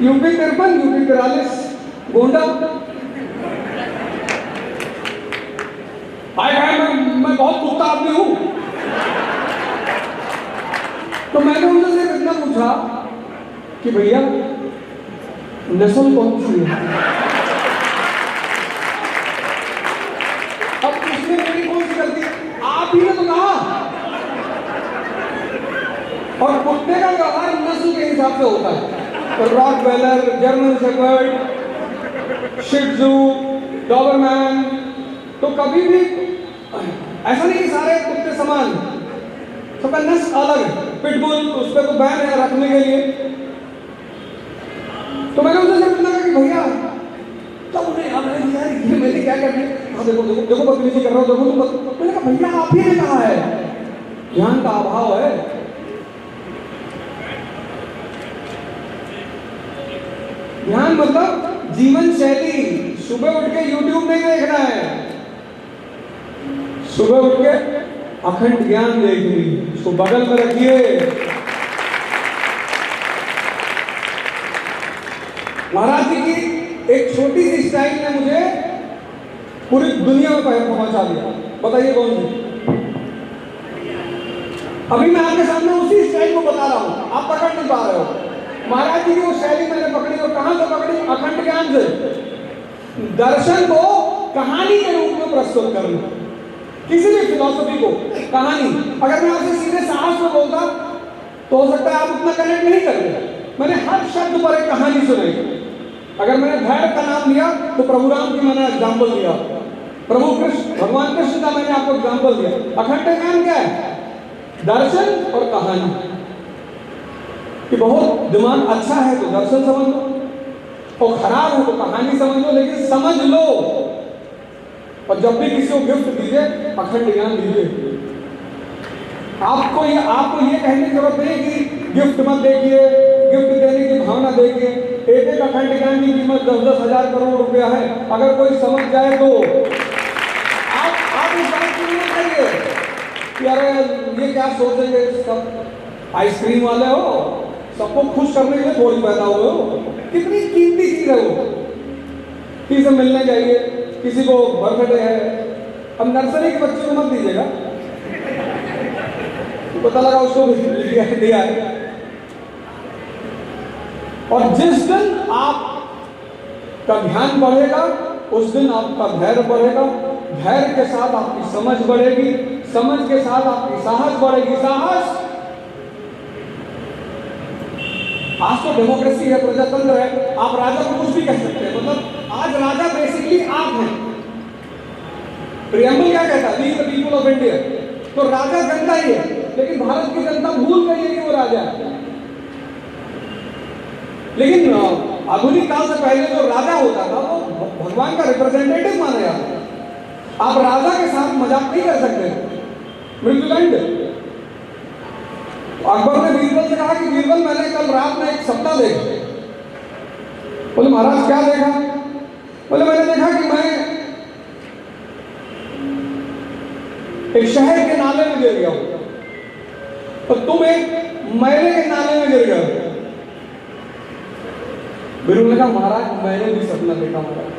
UP 53, UP 43 Gonda. मैं बहुत कुत्ता आदमी हूं। तो मैंने उनसे सिर्फ इतना पूछा कि भैया नस्ल कौन सी है। अब उसने मेरी कौन सी गलती, आप ही ने तो कहा। और कुत्ते का व्यवहार नस्ल के हिसाब से होता है। Rottweiler, German shepherd, shih tzu, Doberman. तो कभी भी ऐसा नहीं कि सारे कुत्ते समान, सबका नस्ल अलग है। पिटबुल, उस पर तो बैन है रखने के लिए। तो मैंने उनसे सिर्फ इतना कहा कि भैया, तब उन्हें याद आया यार ये मैंने क्या करना है। हाँ देखो देखो देखो बदतमीजी कर रहा हूँ, देखो तुम। मैंने कहा भैया आप ही ने कहा है ध्यान का अभाव है। ध्यान मतलब जीवन शैली। सुबह उठ के YouTube नहीं देखना है, सुबह उठ के अखंड ज्ञान देखनी, उसको बगल में रखिए। महाराज जी की एक छोटी सी स्टाइल ने मुझे पूरी दुनिया में पहुंचा दिया। बताइए कौन सी? अभी मैं आपके सामने उसी स्टाइल को बता रहा हूं, आप पकड़ नहीं पा रहे हो। महाराज जी की वो शैली मैंने पकड़ी, और कहां से पकड़ी? अखंड ज्ञान से। दर्शन को कहानी के रूप में प्रस्तुत करना, किसी भी फिलॉसफी को कहानी। अगर मैं आपसे सीधे साहस में बोलता तो हो सकता है आप उतना कनेक्ट नहीं करते। मैंने हर शब्द पर एक कहानी सुनाई। अगर मैंने धैर्य का नाम लिया तो प्रभु राम की मैंने एग्जाम्पल दिया, प्रभु कृष्ण भगवान कृष्ण का मैंने आपको एग्जाम्पल दिया। अखंड ज्ञान क्या है? दर्शन और कहानी। कि बहुत दिमाग अच्छा है तो दर्शन समझ लो, और खराब है तो कहानी समझ लो, लेकिन समझ लो। और जब भी किसी को गिफ्ट दीजिए अखंड ज्ञान दीजिए। आपको ये कहने की जरूरत नहीं कि गिफ्ट मत देखिए, गिफ्ट देने की भावना देखिए। एक एक अखंड ज्ञान की कीमत 10-10 हजार करोड़ रुपया है। अगर कोई समझ जाए तो आप इस बात को नहीं कहिए कि अरे ये क्या सोचेंगे, सब आइसक्रीम वाले हो, सबको खुश करने के लिए थोड़ी पैदा हुए हो। कितनी कीमती चीज है वो। किसी से मिलने जाइए, किसी को बर्थडे है, अब नर्सरी के बच्चे को मत दीजिएगा, पता लगा उसको दिया है। और जिस दिन आपका ध्यान बढ़ेगा उस दिन आपका धैर्य बढ़ेगा, धैर्य के साथ आपकी समझ बढ़ेगी, समझ के साथ आपकी साहस बढ़ेगी। साहस, आज तो डेमोक्रेसी है, प्रजातंत्र है, आप राजा को कुछ भी कह सकते हैं। मतलब आज राजा बेसिकली आप हैं। प्रियम्बल क्या कहता है? We the people of India. तो राजा जनता ही है, लेकिन भारत की जनता भूल गई है कि वो राजा है। लेकिन आधुनिक काल से पहले जो राजा होता था वो भगवान का रिप्रेजेंटेटिव माना जाता था। आप राजा के साथ मजाक नहीं कर सकते। मृत्युदंड। अकबर ने बीरबल से कहा कि बीरबल मैंने कल रात में एक सपना देखा। बोले महाराज क्या देखा? बोले मैंने देखा कि मैं एक शहर के नाले में गिर गया हूं और तुम एक मैले के नाले में गिर गए। बीरबल ने कहा महाराज मैंने भी सपना देखा महाराज।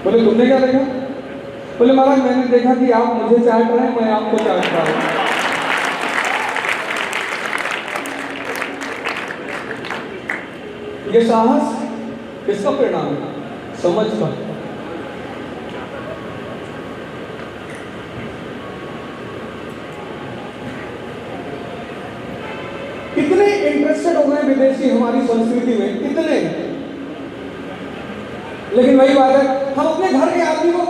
बोले तुमने क्या देखा? बोले महाराज मैंने देखा कि आप मुझे चाट रहे हैं, मैं आपको चाट रहा हूं। ये साहस किसका परिणाम है? समझ का। कितने इंटरेस्टेड हो गए विदेशी हमारी संस्कृति में, कितने। लेकिन वही बात है, हम अपने घर के आदमी को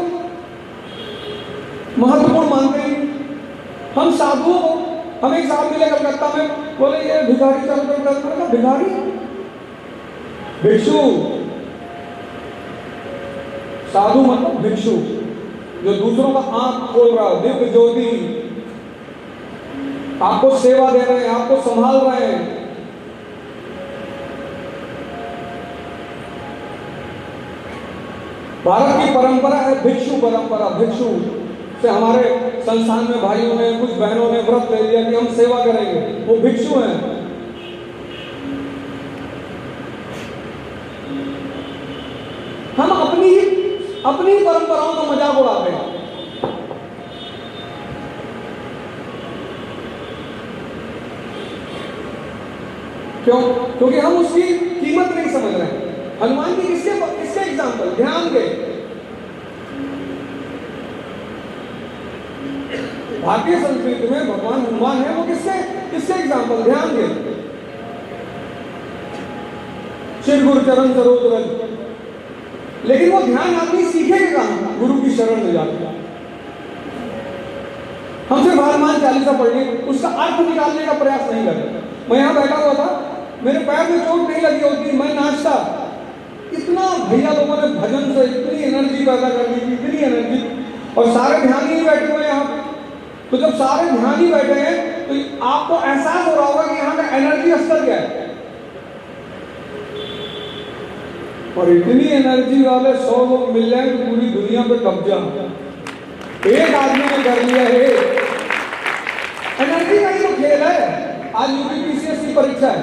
महत्वपूर्ण मानते हैं। हम साधुओं को, हम एक साहब मिले कलकत्ता में, बोले ये भिखारी चल कर, भिखारी भिक्षु। साधु मतलब भिक्षु, जो दूसरों का आंख खोल रहा है, दिव्य ज्योति, आपको सेवा दे रहे हैं, आपको संभाल रहे हैं। भारत की परंपरा है भिक्षु परंपरा। भिक्षु से हमारे संस्थान में भाइयों ने, कुछ बहनों ने व्रत ले लिया कि हम सेवा करेंगे, वो भिक्षु हैं। हम अपनी परंपराओं का मजाक उड़ाते हैं। क्यों? क्योंकि हम उसकी कीमत नहीं समझ रहे हैं। हनुमान जी किसके एग्जाम्पल? ध्यान के। भारतीय संस्कृति में भगवान हनुमान है, वो किसके एग्जाम्पल? ध्यान के। श्री गुरु चरण सरोज रज। लेकिन वो ध्यान आदमी सीखेगा कहां? गुरु की शरण में जाकर। हम सिर्फ हनुमान चालीसा पढ़ ली, उसका अर्थ निकालने का प्रयास नहीं करते। मैं यहाँ बैठा हुआ था, मेरे पैर में चोट नहीं लगी होती, मैं नाचता, इतना भैया लोगों ने भजन से इतनी एनर्जी पैदा कर दी थी, इतनी एनर्जी, और सारे ध्यानी ही बैठे हुए यहाँ पे। तो जब सारे ध्यानी बैठे हैं तो आपको एहसास हो रहा होगा कि यहाँ का एनर्जी स्तर क्या है। और इतनी एनर्जी वाले 100 लोग मिल जाए तो पूरी दुनिया पे कब्जा। एक आदमी ने कर लिया है, एनर्जी का ही तो खेल है। आज यूपीपीसीएस की परीक्षा है,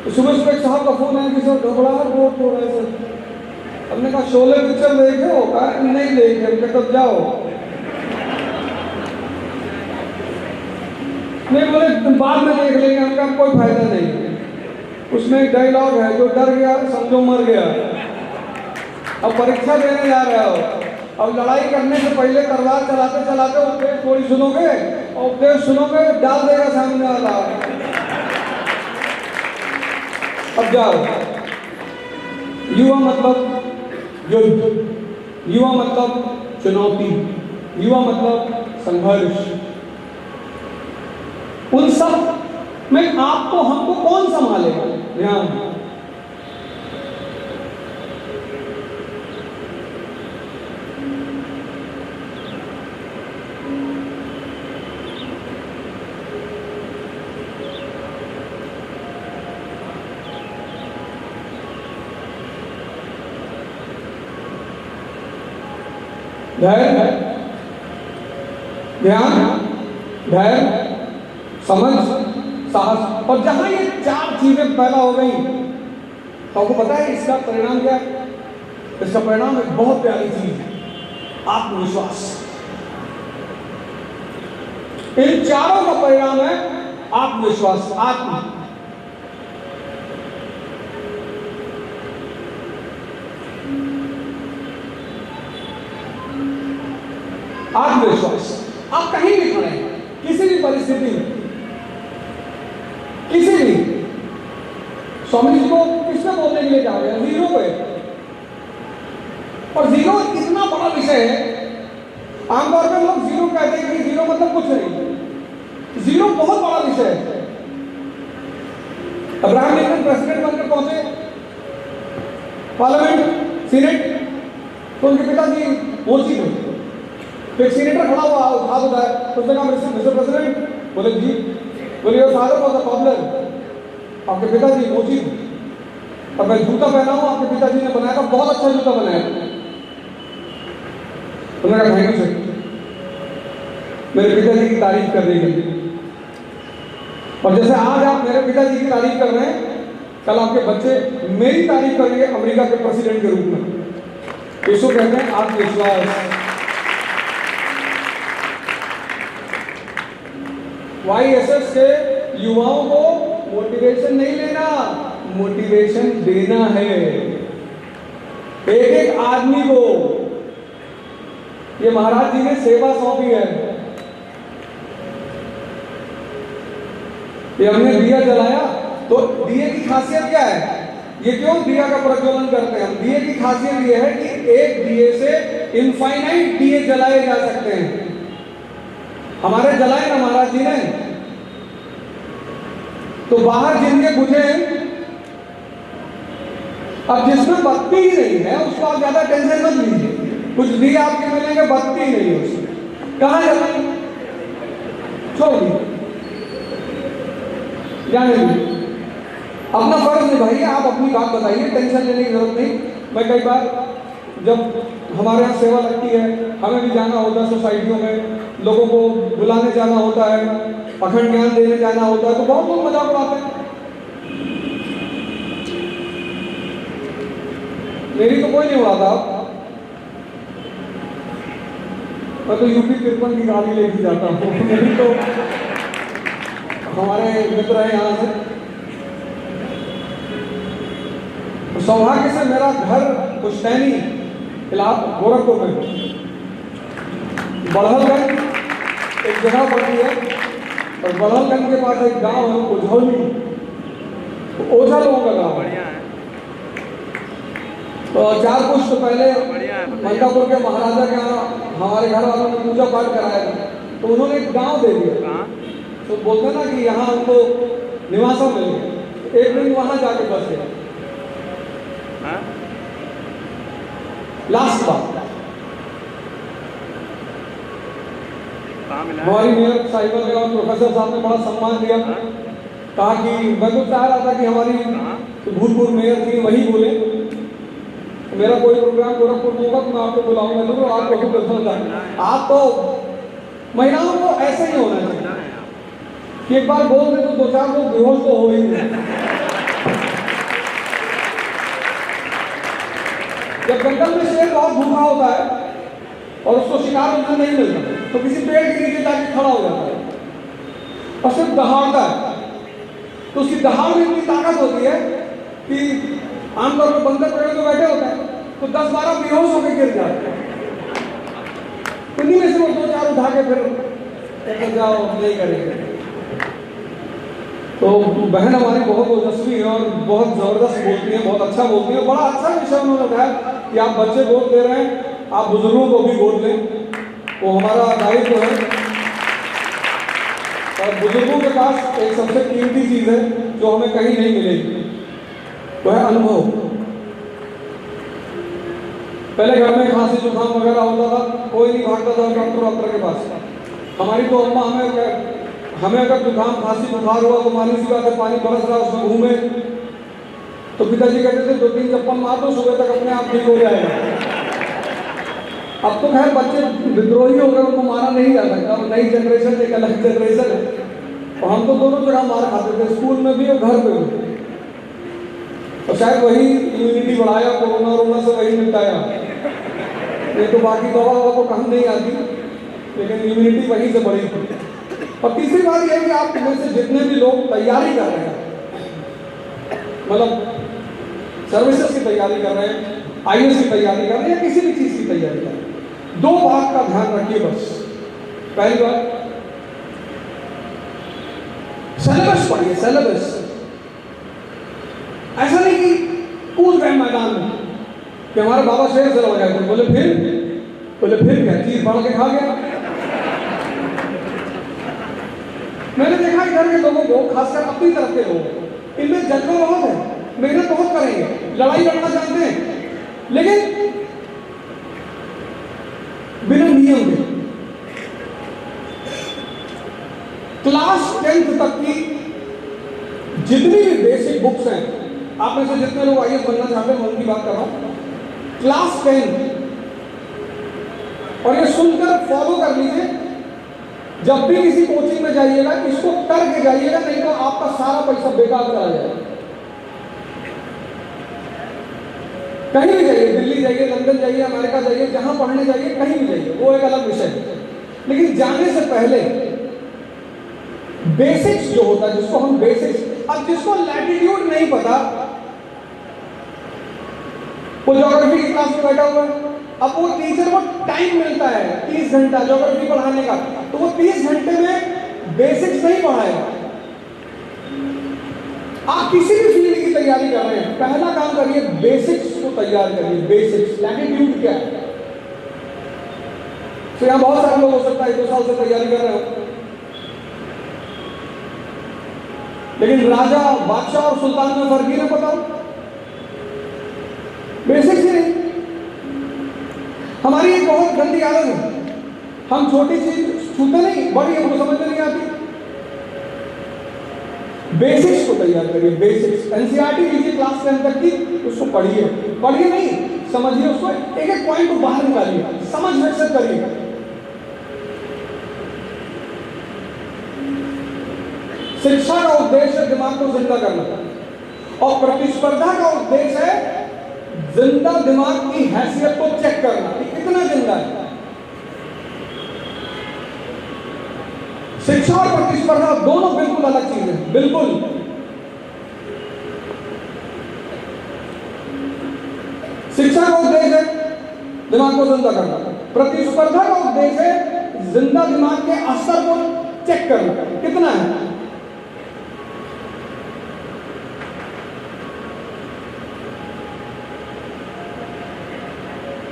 तो सुबह सुबह साहब का फोन आया कि सर घबराहट बहुत हो रहा है सर। हमने कहा शोले पिक्चर देखे हो? कहा नहीं देखे। तब जाओ। नहीं बोले बाद में देख लेंगे। हमका कोई फायदा नहीं। उसमें एक डायलॉग है, जो डर गया समझो मर गया। अब परीक्षा देने जा रहे हो, अब लड़ाई करने से पहले तलवार चलाते चलाते उपदेश थोड़ी सुनोगे, और उपदेश सुनोगे डाल देगा सामने वाला। अब जाओ। युवा मतलब युद्ध, युवा मतलब चुनौती, युवा मतलब संघर्ष। उन सब में आपको हमको कौन संभालेगा? ध्यान। धैर्य, ध्यान, धैर्य, समझ, साहस। और जहां ये 4 चीजें पैदा हो गई तो आपको पता है इसका परिणाम क्या है? इसका परिणाम एक बहुत प्यारी चीज है, आत्मविश्वास। इन चारों का परिणाम है आत्मविश्वास। आत्मविश्वास। आप कहीं भी खड़े हैं, किसी भी परिस्थिति में, किसी भी। स्वामी जी को किसने बोलने के लिए कहा गया? जीरो पे। और जीरो इतना बड़ा विषय है, आमतौर पर लोग जीरो कहते हैं कि जीरो मतलब कुछ नहीं। जीरो बहुत बड़ा विषय है। अब्राहम लिंकन प्रेसिडेंट बनकर पहुंचे पार्लियामेंट, सीनेट, तो उनके पिताजी मोची थे। तो एक सीनेटर खड़ा हुआ, हाथ उठाया, उसने कहा मिस्टर प्रेसिडेंट। बोले जी। बोले your father was a cobbler, आपके पिताजी मोची थे, और मैं जूता पहना हूं, आपके पिताजी ने बनाया था, बहुत अच्छा जूता बनाया। उन्होंने कहा थैंक यू सर, मेरे पिताजी की तारीफ करने के लिए। और जैसे आज आप मेरे पिताजी की तारीफ कर रहे हैं, कल आपके बच्चे मेरी तारीफ करेंगे अमेरिका के प्रेसिडेंट के रूप में। इसको कहते हैं आत्मविश्वास। YSS के युवाओं को मोटिवेशन नहीं लेना, मोटिवेशन देना है एक एक आदमी को। ये महाराज जी ने सेवा सौंपी है। ये हमने दिया जलाया, तो दिए की खासियत क्या है? ये क्यों दिया का प्रज्वलन करते हैं हम? दिए की खासियत ये है कि एक दिए से इनफाइनाइट दिए जलाए जा सकते हैं। हमारे जलाए ना महाराज जी ने। तो बाहर जिनके बुझे, अब जिसमें बत्ती ही नहीं है उसको आप ज्यादा टेंशन मत लीजिए। कुछ दिए आपके मिलेंगे, बत्ती ही नहीं है उसमें, कहां जलाएं? छोड़ दीजिए, जाने दीजिए। अपना फर्ज निभाइए, आप अपनी बात बताइए, टेंशन लेने की जरूरत नहीं। मैं कई बार जब हमारे यहाँ सेवा लगती है, हमें भी जाना होता है सोसाइटियों में, लोगों को बुलाने जाना होता है, अखंड ज्ञान देने जाना होता है, तो बहुत लोग मजाक उड़ाते हैं। मेरी तो कोई नहीं उड़ाता। मैं तो यूपी 53 की गाड़ी लेके जाता हूँ। मेरी तो हमारे मित्र है यहाँ से, सौभाग्य से मेरा घर पुश्तैनी इलाका गोरखपुर में, बड़हलगंज एक जगह पड़ती है, और बड़हलगंज के पास एक गांव है उझौली, ओझा लोगों का गांव है। तो 4 पुष्ट पहले मंदापुर के महाराजा के यहाँ हमारे घर वालों ने पूजा पाठ कराया था, तो उन्होंने एक गांव दे दिया। तो बोलते ना कि यहाँ हमको निवासा मिल गया, एक दिन वहां जाके बस गया। लास्ट बात, हमारी मेयर साहिबा ने और प्रोफेसर साहब ने बड़ा सम्मान दिया, कहा कि मैं तो चाह रहा था कि हमारी भूतपूर्व मेयर थी वही बोले, मेरा कोई प्रोग्राम गोरखपुर में होगा तो मैं आपको बुलाऊंगा जरूर, आपको भी पसंद आए। आप तो महिलाओं को ऐसे ही होना चाहिए कि एक बार बोल दे तो दो चार लोग बेहोश तो हो ही नहीं। जब जंगल में शेर बहुत भूखा होता है और उसको शिकार उतना नहीं मिलता तो किसी पेड़ के नीचे जाके खड़ा हो जाता है और सिर्फ दहाड़ता है, तो उसकी दहाड़ में इतनी ताकत होती है कि आमतौर पर बंदर पेड़ में बैठे होते हैं तो 10-12 बेहोश होकर गिर जाते हैं, उन्हीं में से वो दो चार उठा के फिर जाओ नहीं करेंगे। तो बहन हमारी बहुत ओजस्वी है और बहुत जबरदस्त बोलती है, बहुत अच्छा बोलती है। बड़ा अच्छा विषय उन्होंने उठाया कि आप बच्चे गोद दे रहे हैं, आप बुजुर्गों को भी गोद लें, वो हमारा दायित्व है। और बुजुर्गों के पास एक सबसे कीमती चीज है जो हमें कहीं नहीं मिलेगी, वो है अनुभव। पहले घर में खांसी जुकाम वगैरह होता था, कोई नहीं भागता था डॉक्टर के पास। हमारी तो अम्मा हमें अगर जुकाम खांसी बुखार हुआ तो मानी सी बात है, पानी बरस रहा उसमें घूमे तो पिताजी कहते थे 2-3 चप्पल मार दो, सुबह तक अपने आप ठीक हो जाएगा। अब तो खैर बच्चे विद्रोही हो गए, उनको मारा नहीं जा सकता, अब नई जनरेशन एक अलग जनरेशन है। और हम तो दोनों जगह मार खाते थे, स्कूल में भी और घर पे भी। और शायद वही इम्यूनिटी बढ़ाया, कोरोना से वही निपटाया, नहीं तो बाकी दवा तो काम नहीं आती, लेकिन इम्यूनिटी वहीं से बढ़ी। और तीसरी बात यह है कि आप में से जितने भी लोग तैयारी कर रहे हैं, मतलब सर्विसेज की तैयारी कर रहे हैं, IAS की तैयारी कर रहे हैं या किसी भी चीज की तैयारी कर रहे हैं, 2 बात का ध्यान रखिए बस। पहली बात, सिलेबस पढ़िए, सिलेबस। ऐसा नहीं कि कूद गए मैदान में कि हमारे बाबा शेर से लग गए, बोले फिर क्या चीज बढ़ के खा गया। मैंने देखा इधर के लोगों को, खासकर अपनी तरफ के लोग, इनमें जज्बा बहुत है, मेहनत बहुत करेंगे, लड़ाई लड़ना जानते हैं, लेकिन बिना नियम के। क्लास 10th तक की जितनी भी बेसिक बुक्स हैं, आप में से जितने लोग IAS बनना चाहते हैं मैं उनकी बात कर रहा हूं, क्लास 10 और ये सुनकर फॉलो कर लीजिए। जब भी किसी कोचिंग में जाइएगा इसको करके जाइएगा, नहीं तो आपका सारा पैसा बेकार चला जाएगा। कहीं भी जाइए, दिल्ली जाइए, लंदन जाइए, अमेरिका जाइए, जहां पढ़ने जाइए, कहीं भी जाइए, वो एक अलग विषय है। लेकिन जाने से पहले बेसिक्स जो होता है, जिसको हम बेसिक्स, अब जिसको लैटिट्यूड नहीं पता वो ज्योग्राफी की क्लास में बैठा हुआ है, अब वो टीचर को टाइम मिलता है 30 घंटा ज्योग्राफी पढ़ाने का, तो वो 30 घंटे में बेसिक्स नहीं पढ़ाएगा। आप किसी भी फील्ड की तैयारी कर रहे हैं, पहला काम करिए बेसिक्स को तैयार करिए। बेसिक्स, लैटिट्यूड क्या है। तो यहां बहुत सारे लोग हो सकता है 2 साल से तैयारी कर रहे हो, लेकिन राजा, बादशाह और सुल्तान में फर्क ही ना पता, बेसिक्स ही नहीं। हमारी एक बहुत गंदी आदत है, हम छोटी चीज छूते नहीं, बड़ी हमको समझ में नहीं आती। बेसिक्स को तैयार करिए, बेसिक्स। NCERT लीजिए क्लास 10 तक की, उसको पढ़िए नहीं, समझिए उसको, एक एक पॉइंट को बाहर निकालिए, समझ विकसित करिए। शिक्षा का उद्देश्य है दिमाग को जिंदा करना और प्रतिस्पर्धा का उद्देश्य है जिंदा दिमाग की हैसियत को चेक करना कि कितना जिंदा है। शिक्षा और प्रतिस्पर्धा दोनों बिल्कुल अलग चीज है, बिल्कुल। शिक्षा का उद्देश्य है दिमाग को जिंदा करना, प्रतिस्पर्धा का उद्देश्य है जिंदा दिमाग के स्तर को चेक करना कितना है।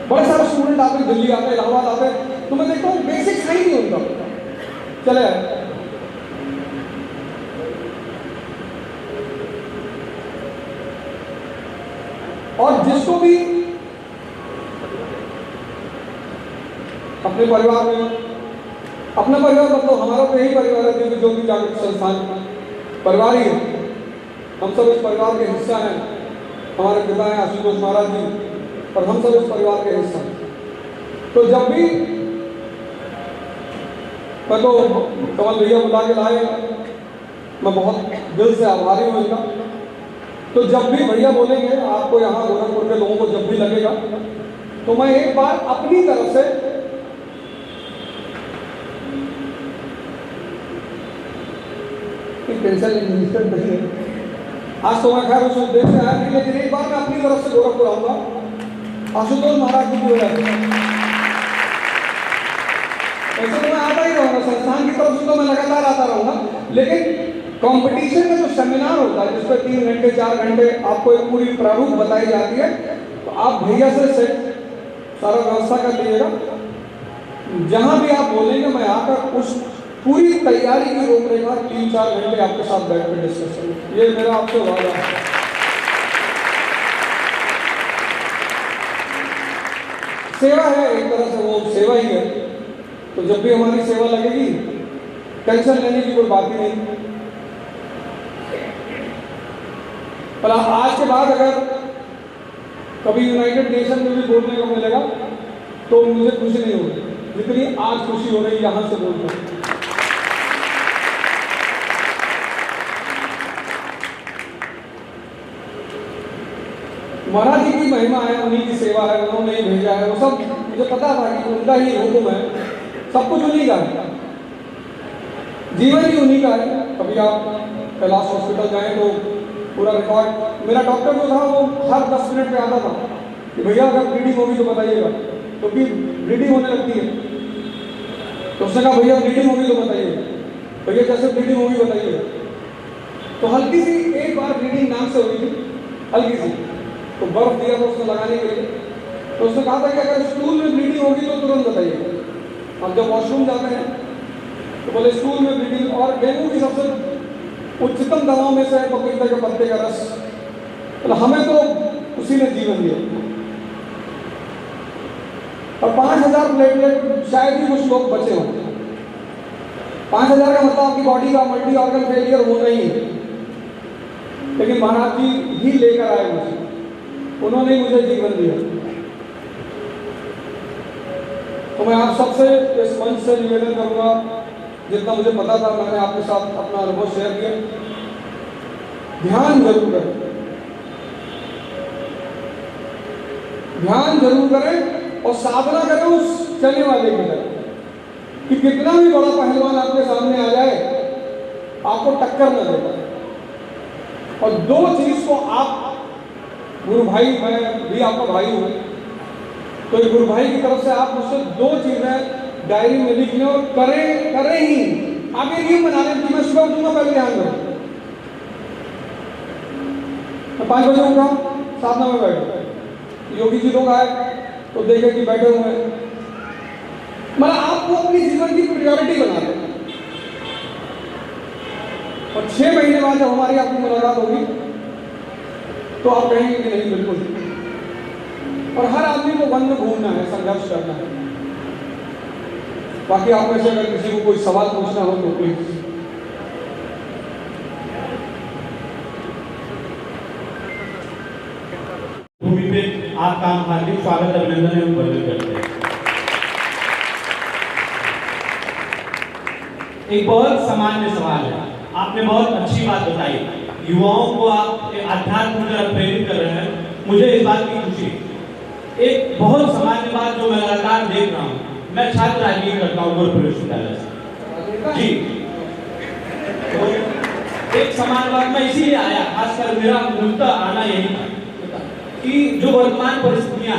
बड़े सारे हर स्टूडेंट आते हैं, दिल्ली आते हैं, इलाहाबाद आते हैं, तो मैं देखता हूँ बेसिक्स है ही नहीं उनका। चले और जिसको भी अपने परिवार में, अपना परिवार मतलब हमारा तो यही परिवार है, दिव्य ज्योति जागृत संस्थान परिवार ही है, हम सब इस परिवार के हिस्सा हैं। हमारे पिता हैं आशुतोष महाराज जी, और हम सब इस परिवार के हिस्सा हैं। तो जब भी मैं तो कमल भैया बुला के लाए, मैं बहुत दिल से आभारी हूँ इनका। तो जब भी भैया बोलेंगे आपको यहाँ गोरखपुर के लोगों को जब भी लगेगा, तो मैं एक बार अपनी तरफ से टेंशन नहीं है, आज तो मैं खैर उस उद्देश्य से आया नहीं, लेकिन एक बार मैं अपनी तरफ से गोरखपुर आऊंगा आशुतोष महाराज जी की वजह से। ऐसे तो मैं आता ही रहूंगा, संस्थान की तरफ से तो मैं लगातार आता रहूंगा, लेकिन कंपटीशन में जो सेमिनार होता है जिसपे 3 घंटे 4 घंटे आपको एक पूरी प्रारूप बताई जाती है, तो आप भैया से सारा व्यवस्था कर लीजिएगा। जहां भी आप बोलेंगे मैं आकर उस पूरी तैयारी की रूपरेखा 3-4 घंटे आपके साथ बैठकर डिस्कस करूंगा, ये मेरा आपसे वादा है। सेवा है, एक तरह से वो सेवा ही है, तो जब भी हमारी सेवा लगेगी टेंशन लेने की कोई बात ही नहीं। पर आज के बाद अगर कभी यूनाइटेड नेशन में भी बोलने को मिलेगा तो मुझे खुशी नहीं होगी जितनी आज खुशी हो रही है यहां से बोलकर। महाराज जी की महिमा है, उन्हीं की सेवा है, उन्होंने ही भेजा है, वो सब मुझे पता था कि उनका ही हुक्म है, सब कुछ उन्हीं का है, जीवन ही उन्हीं का है। कभी आप कैलाश हॉस्पिटल जाएं तो पूरा रिकॉर्ड, मेरा डॉक्टर जो था वो हर 10 मिनट पे आता था कि भैया अगर ब्लीडिंग होगी तो बताइएगा, क्योंकि ब्लीडिंग होने लगती है। तो उसने कहा भैया ब्लीडिंग होगी तो बताइएगा, भैया जैसे ब्लीडिंग होगी बताइएगा। तो हल्की सी एक बार ब्लीडिंग नाम से हुई थी, हल्की सी, तो बर्फ दिया था उसने लगाने के लिए। तो उसने कहा था कि अगर स्टूल में ब्लीडिंग होगी तो तुरंत बताइएगा। अब जब वॉशरूम जाते हैं तो बोले स्टूल में ब्लीडिंग, और डेंगू की सबसे उच्चतम दवाओं में से है पपीते के पत्ते का रस, तो हमें तो उसी ने जीवन दिया। और 5000 प्लेटलेट शायद ही कुछ लोग बचे हों। 5000 का मतलब आपकी बॉडी का मल्टी ऑर्गन फेलियर होना ही है, लेकिन महाराज जी ही लेकर आए मुझे, उन्होंने मुझे जीवन दिया। तो मैं आप सबसे इस मंच से निवेदन करूंगा, जितना मुझे पता था मैंने आपके साथ अपना अनुभव शेयर किया, ध्यान जरूर करें, ध्यान जरूर करें और साधना करें उस चलने वाले की तरह कि कितना भी बड़ा पहलवान आपके सामने आ जाए आपको टक्कर न दे। और 2 चीज को आप, गुरु भाई, मैं भी आपका भाई हूं, तो एक गुरु भाई की तरफ से आप मुझसे 2 चीजें डायरी में लिख लें और करें ही। आगे ये बना लें कि मैं सुबह उठूंगा पहले ध्यान करूं, मैं 5 बजे उठा, साधना में बैठा, योगी जी लोग आए तो देखे कि बैठे हुए हैं, मतलब आपको अपनी जीवन की प्रायोरिटी बना लें। और 6 महीने बाद जब हमारी आपकी मुलाकात होगी तो आप कहेंगे कि नहीं बिल्कुल। और हर आदमी को वन में घूमना है, संघर्ष करना है। बाकी आप में से अगर किसी को कोई सवाल पूछना हो तो प्लीज। भूमि पे आपका हार्दिक स्वागत, अभिनंदन एवं वंदन करते हैं। एक बहुत सामान्य सवाल है, आपने बहुत अच्छी बात बताई, युवाओं को आप अध्यात्म की तरफ प्रेरित कर रहे हैं, मुझे इस बात की खुशी। एक बहुत सामान्य बात जो मैं लगातार देख रहा हूँ, मैं छात्र राजनीति करता हूँ गोरखपुर विश्वविद्यालय से जी, तो एक समान बात मैं इसीलिए आया, खासकर मेरा मूलतः आना यही था कि जो वर्तमान परिस्थितियां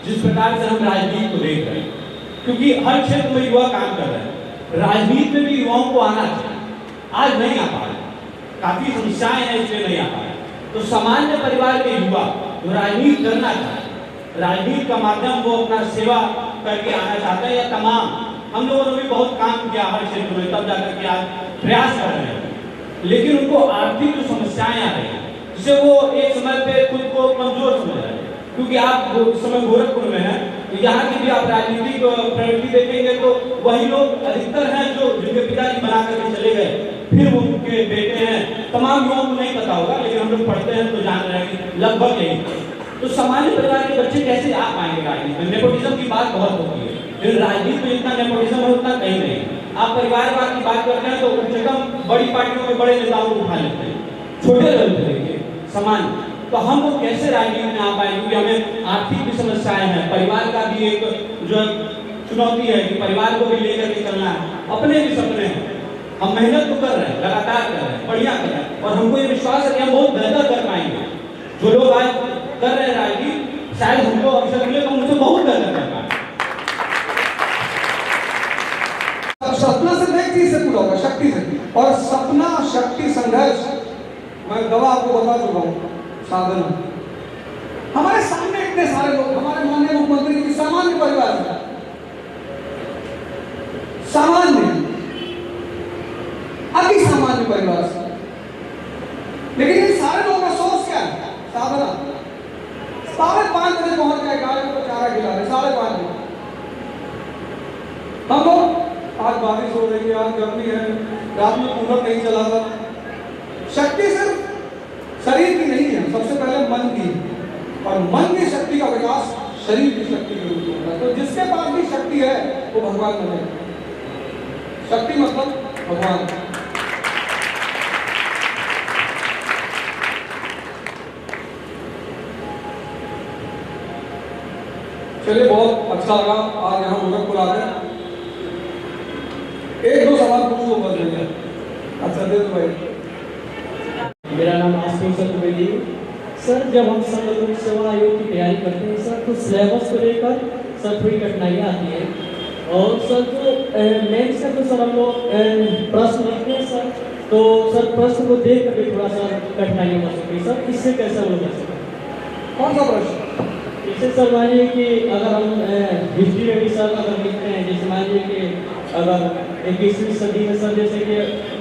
जिस प्रकार से हम राजनीति को देख रहे हैं, क्योंकि हर क्षेत्र में युवा काम कर रहे हैं, राजनीति में भी युवाओं को आना चाहिए, आज नहीं आ पा रहे, काफी समस्याएं हैं इसलिए नहीं आ पा रहे। तो सामान्य परिवार के युवा जो राजनीति करना चाहते राजनीति का माध्यम वो अपना सेवा करके आना चाहते हैं, या तमाम हम लोगों ने भी बहुत काम किया हर क्षेत्र में, तब जाकर के आज प्रयास कर रहे हैं, लेकिन उनको आर्थिक जो समस्याएं आ रही हैं जिससे वो एक समय पे खुद को कमजोर समझ रहे हैं। क्योंकि आप इस समय गोरखपुर में हैं, तो यहाँ की भी आप राजनीतिक प्रवृत्ति देखेंगे तो वही लोग अधिकतर हैं जो जिनके पिताजी बना करके चले गए, फिर वो उनके बेटे हैं। तमाम युवाओं को नहीं पता होगा, लेकिन हम लोग पढ़ते हैं तो जान रहे हैं कि लगभग यही। तो सामान्य परिवार के बच्चे कैसे आ पाएंगे राजनीति में? नेपोटिज्म की बात बहुत होती है, लेकिन राजनीति में जितना नेपोटिज्म है उतना कहीं नहीं। आप परिवारवाद की बात करते हैं तो कम से कम बड़ी पार्टियों में बड़े नेताओं को उठा लेते हैं, छोटे लेवल पे देखिए सामान्य। तो हम लोग कैसे राजनीति में आ पाए? क्योंकि हमें आर्थिक भी समस्याएं हैं, परिवार का भी एक जो चुनौती है कि परिवार को भी लेकर के चलना है, अपने भी सपने हैं। हम मेहनत तो कर रहे हैं, लगातार कर रहे हैं, बढ़िया कर रहे हैं, और हमको ये विश्वास है कि हम बहुत बेहतर कर पाएंगे। जो लोग आज कर रहे हैं राजनीति, शायद हमको अवसर मिले तो उनसे बहुत बेहतर कर पाएंगे। सपना सिर्फ एक चीज से पूरा होगा, शक्ति से। और सपना शक्ति संघर्ष, मैं दवा आपको बता चुका हूं, साधन। हमारे सामने इतने सारे लोग, हमारे माननीय मुख्यमंत्री की सामान्य परिवार से, सामान्य अति सामान्य परिवार से, लेकिन इन सारे लोगों का सोच क्या है? साधना। 5:30 बजे पहुंच गए, गाय को चारा खिला रहे, 5:30 बजे। हम लोग आज बारिश हो रही है, आज गर्मी है, रात में कूलर नहीं चला था। शक्ति सिर्फ शरीर की नहीं है, सबसे पहले मन की, और मन की शक्ति का विकास शरीर की शक्ति के रूप में होता है। तो जिसके पास भी शक्ति है वो भगवान बने। शक्ति मतलब भगवान। चलिए, बहुत अच्छा लगा आज यहाँ गोरखपुर आकर। एक दो सवाल पूछ लो बस भैया। अच्छा दे दो भाई। मेरा नाम आशुतोष चतुर्वेदी। सर, जब हम संघ लोक सेवा आयोग की तैयारी करते हैं सर, तो सिलेबस को लेकर सर थोड़ी कठिनाइयाँ आती हैं, और सर जो मेंस का तो सर हम लोग प्रश्न लिखते हैं सर, तो सर प्रश्न को देख करके थोड़ा सा कठिनाइयाँ हो सकती है सर, इससे कैसे हम लोग कर सकते हैं? कौन सा प्रश्न? जैसे सर मानिए कि अगर हम हिस्ट्री में भी सर अगर लिखते हैं, जैसे मानिए कि अगर 21वीं सदी में सर जैसे कि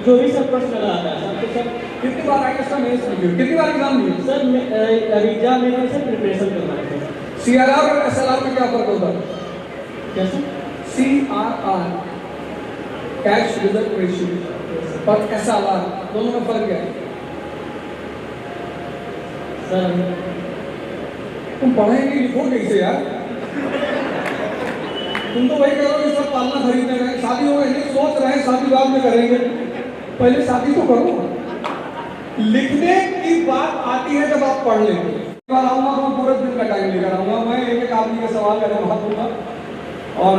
जो भी सब प्रश्न लगा आता है सर, तो सर कितनी बार आएगा इसका मेंस रिव्यू? कितनी बार एग्जाम दिए? सर एग्जाम में सर प्रिपरेशन करना है सर। CRR और SLR में क्या फर्क होता है? कैसे? CRR कैश रिजल्ट रेशियो और SLR दोनों में फर्क क्या है? सर तुम पढ़ेंगे लिखोगे कैसे यार? तुम तो वही करो कि सब पालना खरीदने गए, शादी हो गई, सोच रहे हैं शादी बाद में करेंगे, पहले शादी तो करो। लिखने की बात आती है जब आप पढ़ लेंगे। बार आऊंगा तो पूरे दिन का टाइम लेकर आऊंगा, मैं एक एक आदमी के सवाल का जवाब दूंगा, और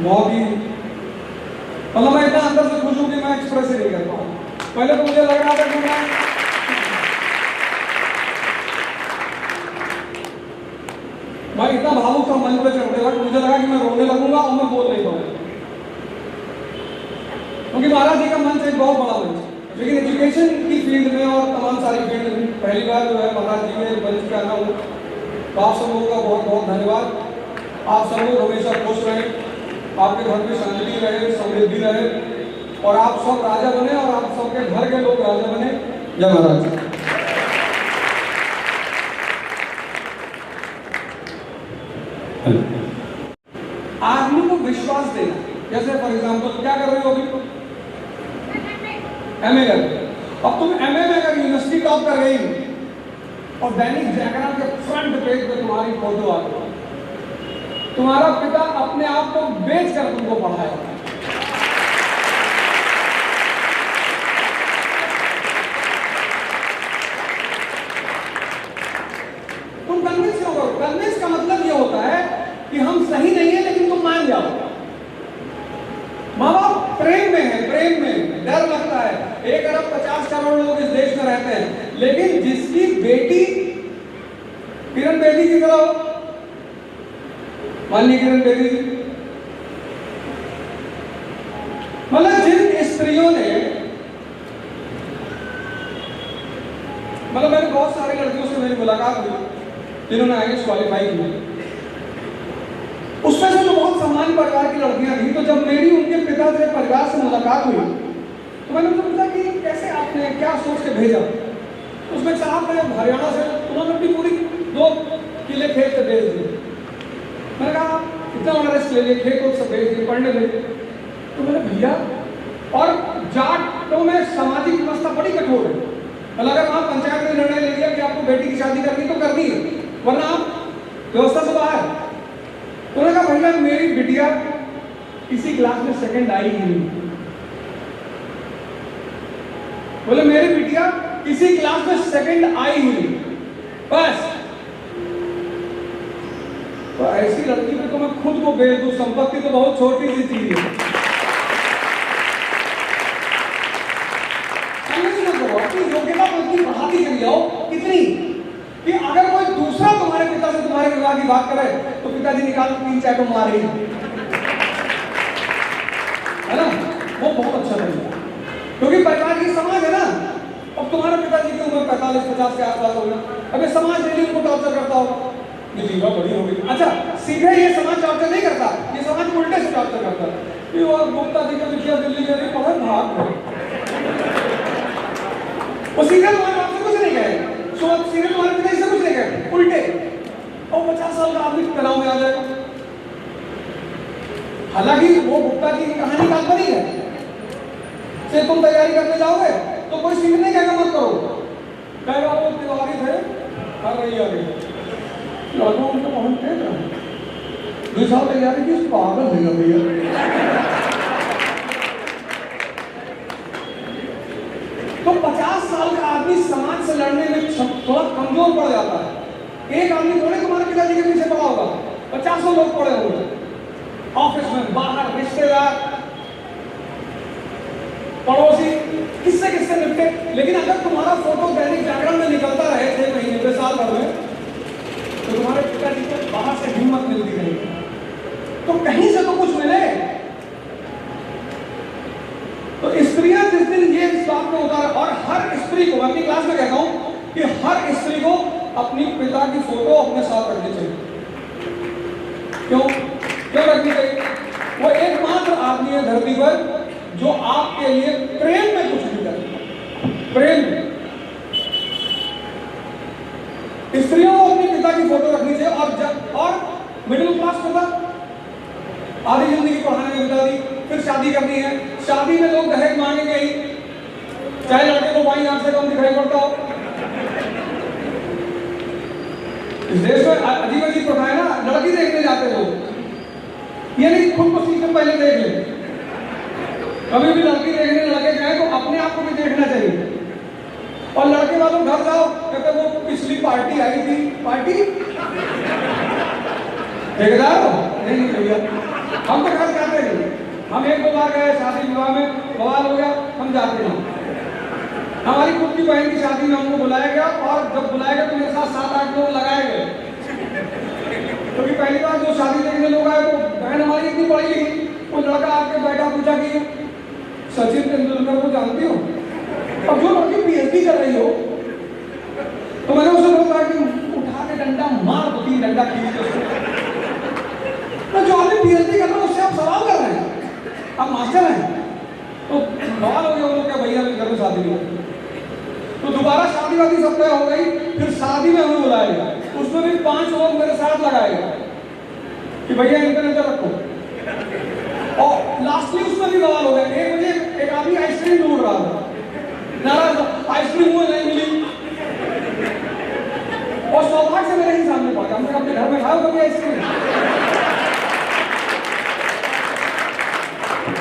बहुत ही मतलब मैं इतना अंदर से खुश हूं कि मैं एक्सप्रेस ही नहीं कर पाऊँ। पहले तो मुझे लग रहा था कि मैं इतना भावुक था मंच पे चढ़ते वक्त, मुझे लगा कि मैं रोने लगूंगा और मैं बोल नहीं पाऊंगा, क्योंकि महाराज जी का मंच एक बहुत बड़ा मंच। लेकिन एजुकेशन की फील्ड में और तमाम सारी फील्ड में पहली बार जो है महाराज जी के मंच पे आना हूँ, तो आप सब लोगों का बहुत बहुत धन्यवाद। आप सब लोग हमेशा खुश रहें, आपके घर में शांति रहे, समृद्धि रहे, और आप सब राजा बने, और आप सबके घर के लोग राजा बने। जय महाराज। आदमी को विश्वास देना, जैसे फॉर एग्जाम्पल क्या कर रहे हो अभी? MA कर रहे हो। अब तुम MA में अगर यूनिवर्सिटी टॉप कर गई और दैनिक जागरण के फ्रंट पेज पे तुम्हारी फोटो आ गई, तुम्हारा पिता अपने आप को बेच कर तुमको पढ़ाया, तुम कन्विंस क्यों करो? कन्विंस का मतलब ये होता है कि हम सही नहीं है, लेकिन तुम मान जाओ। माँ बाप प्रेम में है, प्रेम में डर लगता है। 1 अरब 50 करोड़ लोग इस देश में रहते हैं, लेकिन जिसकी बेटी किरण बेदी की तरह, माननीय किरण बेदी जी, मतलब जिन स्त्रियों ने, मतलब मैंने बहुत सारी लड़कियों से मेरी मुलाकात हुई, जिन्होंने आईएएस क्वालिफाई किया, उसमें से जो बहुत सामान्य परिवार की लड़कियां थी, तो जब मेरी उनके पिता से परिवार से मुलाकात हुई तो मैंने उनसे पूछा कि कैसे आपने क्या सोच के भेजा। तो उसमें साहब ने हरियाणा से उन्होंने अपनी पूरी 2 किले खेत से भेज दिए। मैंने कहा इतना बड़ा रिस्क ले लिए, खेत को सब भेज दिए, पढ़ने भेज। तो मैंने भैया, और जाटों में सामाजिक व्यवस्था बड़ी कठोर है, मतलब अगर वहां पंचायत ने निर्णय ले लिया कि आपको बेटी की शादी करनी तो करनी है, वरना आप व्यवस्था से बाहर। तो उन्होंने कहा भैया मेरी बिटिया इसी क्लास में सेकंड आई ही नहीं। बोले मेरी बिटिया इसी क्लास में सेकंड आई ही नहीं, बस। तो ऐसी लड़की पे तो मैं खुद को बेच दूं, संपत्ति तो बहुत छोटी सी चीज है। अपनी योग्यता बल्कि बढ़ाती चली जाओ, कितनी कि अगर कोई दूसरा तुम्हारे पिता से तुम्हारे विवाह की बात करे तो पिताजी निकाल 3-4 को मारे, है ना, वो बहुत अच्छा लगेगा, क्योंकि परिवार की समाज है ना। अब तुम्हारे पिताजी की उम्र 45-50 के आसपास होगा, अबे समाज डेली उनको टॉर्चर करता होगा, ये जीवा बड़ी हो गई। अच्छा, सीधे ये समाज टॉर्चर नहीं करता, ये समाज उल्टे से टॉर्चर करता है। वो गुप्ता जी का लिखिया दिल्ली गए, बहुत भाग वो सीधे तुम्हारे बाप से कुछ नहीं कहे, सो सीधे तुम्हारे पिताजी से कुछ नहीं कहे, उल्टे। और 50 साल का आदमी तनाव में आ जाएगा। हालांकि वो गुप्ता जी की कहानी काल्पनिक है, से तुम तैयारी करने जाओगे तो कोई सीधे नहीं कहेगा मत करो, कहेगा वो तिवारी थे, कर रही आ गई लड़कों उनको पहुंचते हैं 2 साल तैयारी की, पागल हो भैया। तो 50 साल का आदमी समाज से लड़ने में थोड़ा कमजोर पड़ जाता है। एक आदमी थोड़े तुम्हारे पिताजी के पीछे पड़ा होगा, 50 लोग पड़े होंगे, ऑफिस में, बाहर, रिश्तेदार, पड़ोसी, किससे किससे निपटे। लेकिन अगर तुम्हारा फोटो दैनिक जागरण में निकलता रहे 6 महीने में, साल भर में, तो तुम्हारे पिताजी को बाहर से हिम्मत मिलती रहेगी, तो कहीं से तो कुछ मिले। तो स्त्रियां जिस दिन ये इस बात को उतार, और हर स्त्री को, मैं अपनी क्लास में कहता हूं कि हर स्त्री को अपनी पिता की फोटो अपने साथ रखनी चाहिए। क्यों रखनी चाहिए? वो एकमात्र आदमी है धरती पर जो आपके लिए प्रेम में कुछ भी करे, प्रेम में। स्त्रियों को अपनी पिता की फोटो रखनी चाहिए। और मिडिल क्लास को आधी जिंदगी पढ़ाने में बिता दी, फिर शादी करनी है, शादी में लोग दहेज मांगेंगे ही, चाहे लड़के को बाई आंख से कम दिखाई पड़ता हो। इस देश में अजीब अजीब प्रथा है ना, लड़की देखने जाते लोग, ये नहीं खुद को सीखने पहले देख ले। कभी भी लड़की देखने लगे जाए तो अपने आप को भी देखना चाहिए। और लड़के वालों घर जाओ, कहते वो पिछली पार्टी आई थी, पार्टी ठेकेदार हो? नहीं भैया, हम तो घर जाते नहीं, हम 1-2 बार गए शादी विवाह में, बवाल हो गया, हम जाते नहीं। हमारी खुद की बहन की शादी में हमको बुलाया गया, और जब बुलाया गया तो मेरे साथ 7-8 लोग लगाए गए, क्योंकि पहली बार जो शादी देखने लोग आए तो बहन हमारी इतनी पढ़ी लिखी, वो लड़का आके बैठा, पूछा कि सचिन तेंदुलकर को जानती हो? अब जो लड़की पीएचडी कर रही हो, तो मैंने उसे बोला कि उठा के डंडा मार दो, 3 डंडा खींच के। तो जो आदमी पीएचडी कर रहा है उससे आप सवाल कर रहे हैं, आप मास्टर हैं, तो सवाल हो गया उन्होंने, क्या भैया मेरे घर में शादी नहीं होती। तो दोबारा शादी वादी सब तय हो गई, फिर शादी में हमें बुलाया गया, उसमें भी 5 लोग मेरे साथ लगाए गए कि भैया इनका नजर रखो। और लास्टली उसमें भी बवाल हो गया। 1 बजे एक आदमी आइसक्रीम ढूंढ रहा था, नाराज, आइसक्रीम मुझे नहीं मिली, और सौभाग्य से मेरे ही सामने पड़ा। हमने अपने घर में खाओ कभी आइसक्रीम?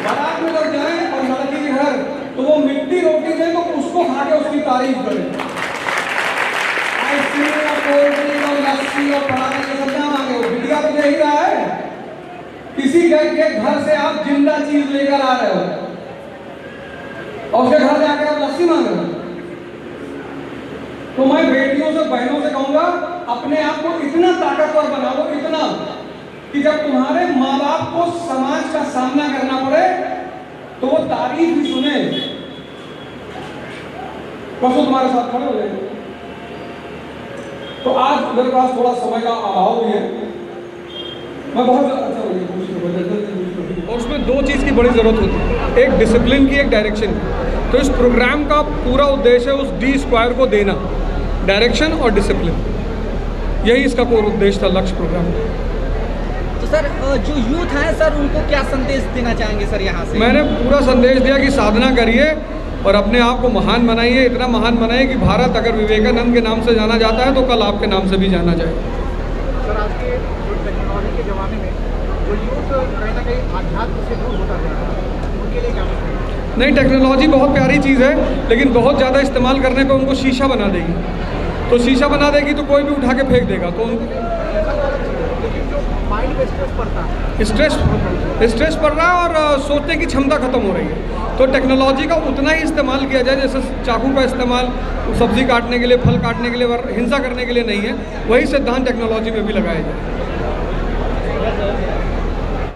बारात में जब जाए और लड़की के घर तो वो मिट्टी रोटी दे तो उसको खा के उसकी तारीफ करें। आइसक्रीम और कोल्ड ड्रिंक और लस्सी और पराठे ये सब क्या मांगे? वो बिटिया तो दे ही रहा है। किसी के घर से आप जिंदा चीज लेकर आ रहे हो और उसके घर जाकर आप लस्सी मांग रहे हो। तो मैं बेटियों से, बहनों से कहूंगा, अपने आप को इतना ताकतवर बना लो, इतना कि जब तुम्हारे माँ बाप को समाज का सामना करना पड़े तो वो तारीफ भी सुने, परसों तुम्हारे साथ खड़े हो जाएंगे। तो आज मेरे पास थोड़ा समय का अभाव भी है, मैं बहुत और उसमें दो चीज़ की बड़ी ज़रूरत होती है, एक डिसिप्लिन की, एक डायरेक्शन की। तो इस प्रोग्राम का पूरा उद्देश्य है उस D² को देना, डायरेक्शन और डिसिप्लिन, यही इसका कोर उद्देश्य था, लक्ष्य प्रोग्राम। तो सर जो यूथ हैं सर उनको क्या संदेश देना चाहेंगे सर यहाँ से? मैंने पूरा संदेश दिया कि साधना करिए और अपने आप को महान बनाइए, इतना महान बनाइए कि भारत अगर विवेकानंद के नाम से जाना जाता है तो कल आपके नाम से भी जाना जाए। सर आज के टेक्नोलॉजी के ज़माने में जो यूथ कहीं ना कहीं आध्यात्म से दूर होता जा रहा है, उनके लिए क्या मतलब? नहीं, टेक्नोलॉजी बहुत प्यारी चीज़ है, लेकिन बहुत ज़्यादा इस्तेमाल करने पे उनको शीशा बना देगी। तो शीशा बना देगी तो कोई भी उठा के फेंक देगा, तो लेकिन जो माइंड पे स्ट्रेस पड़ता है, स्ट्रेस पड़ रहा है और सोचने की क्षमता खत्म हो रही है। तो टेक्नोलॉजी का उतना ही इस्तेमाल किया जाए, जैसे चाकू का इस्तेमाल सब्जी काटने के लिए, फल काटने के लिए, हिंसा करने के लिए नहीं है, वही सिद्धांत टेक्नोलॉजी में भी लगाया जाए।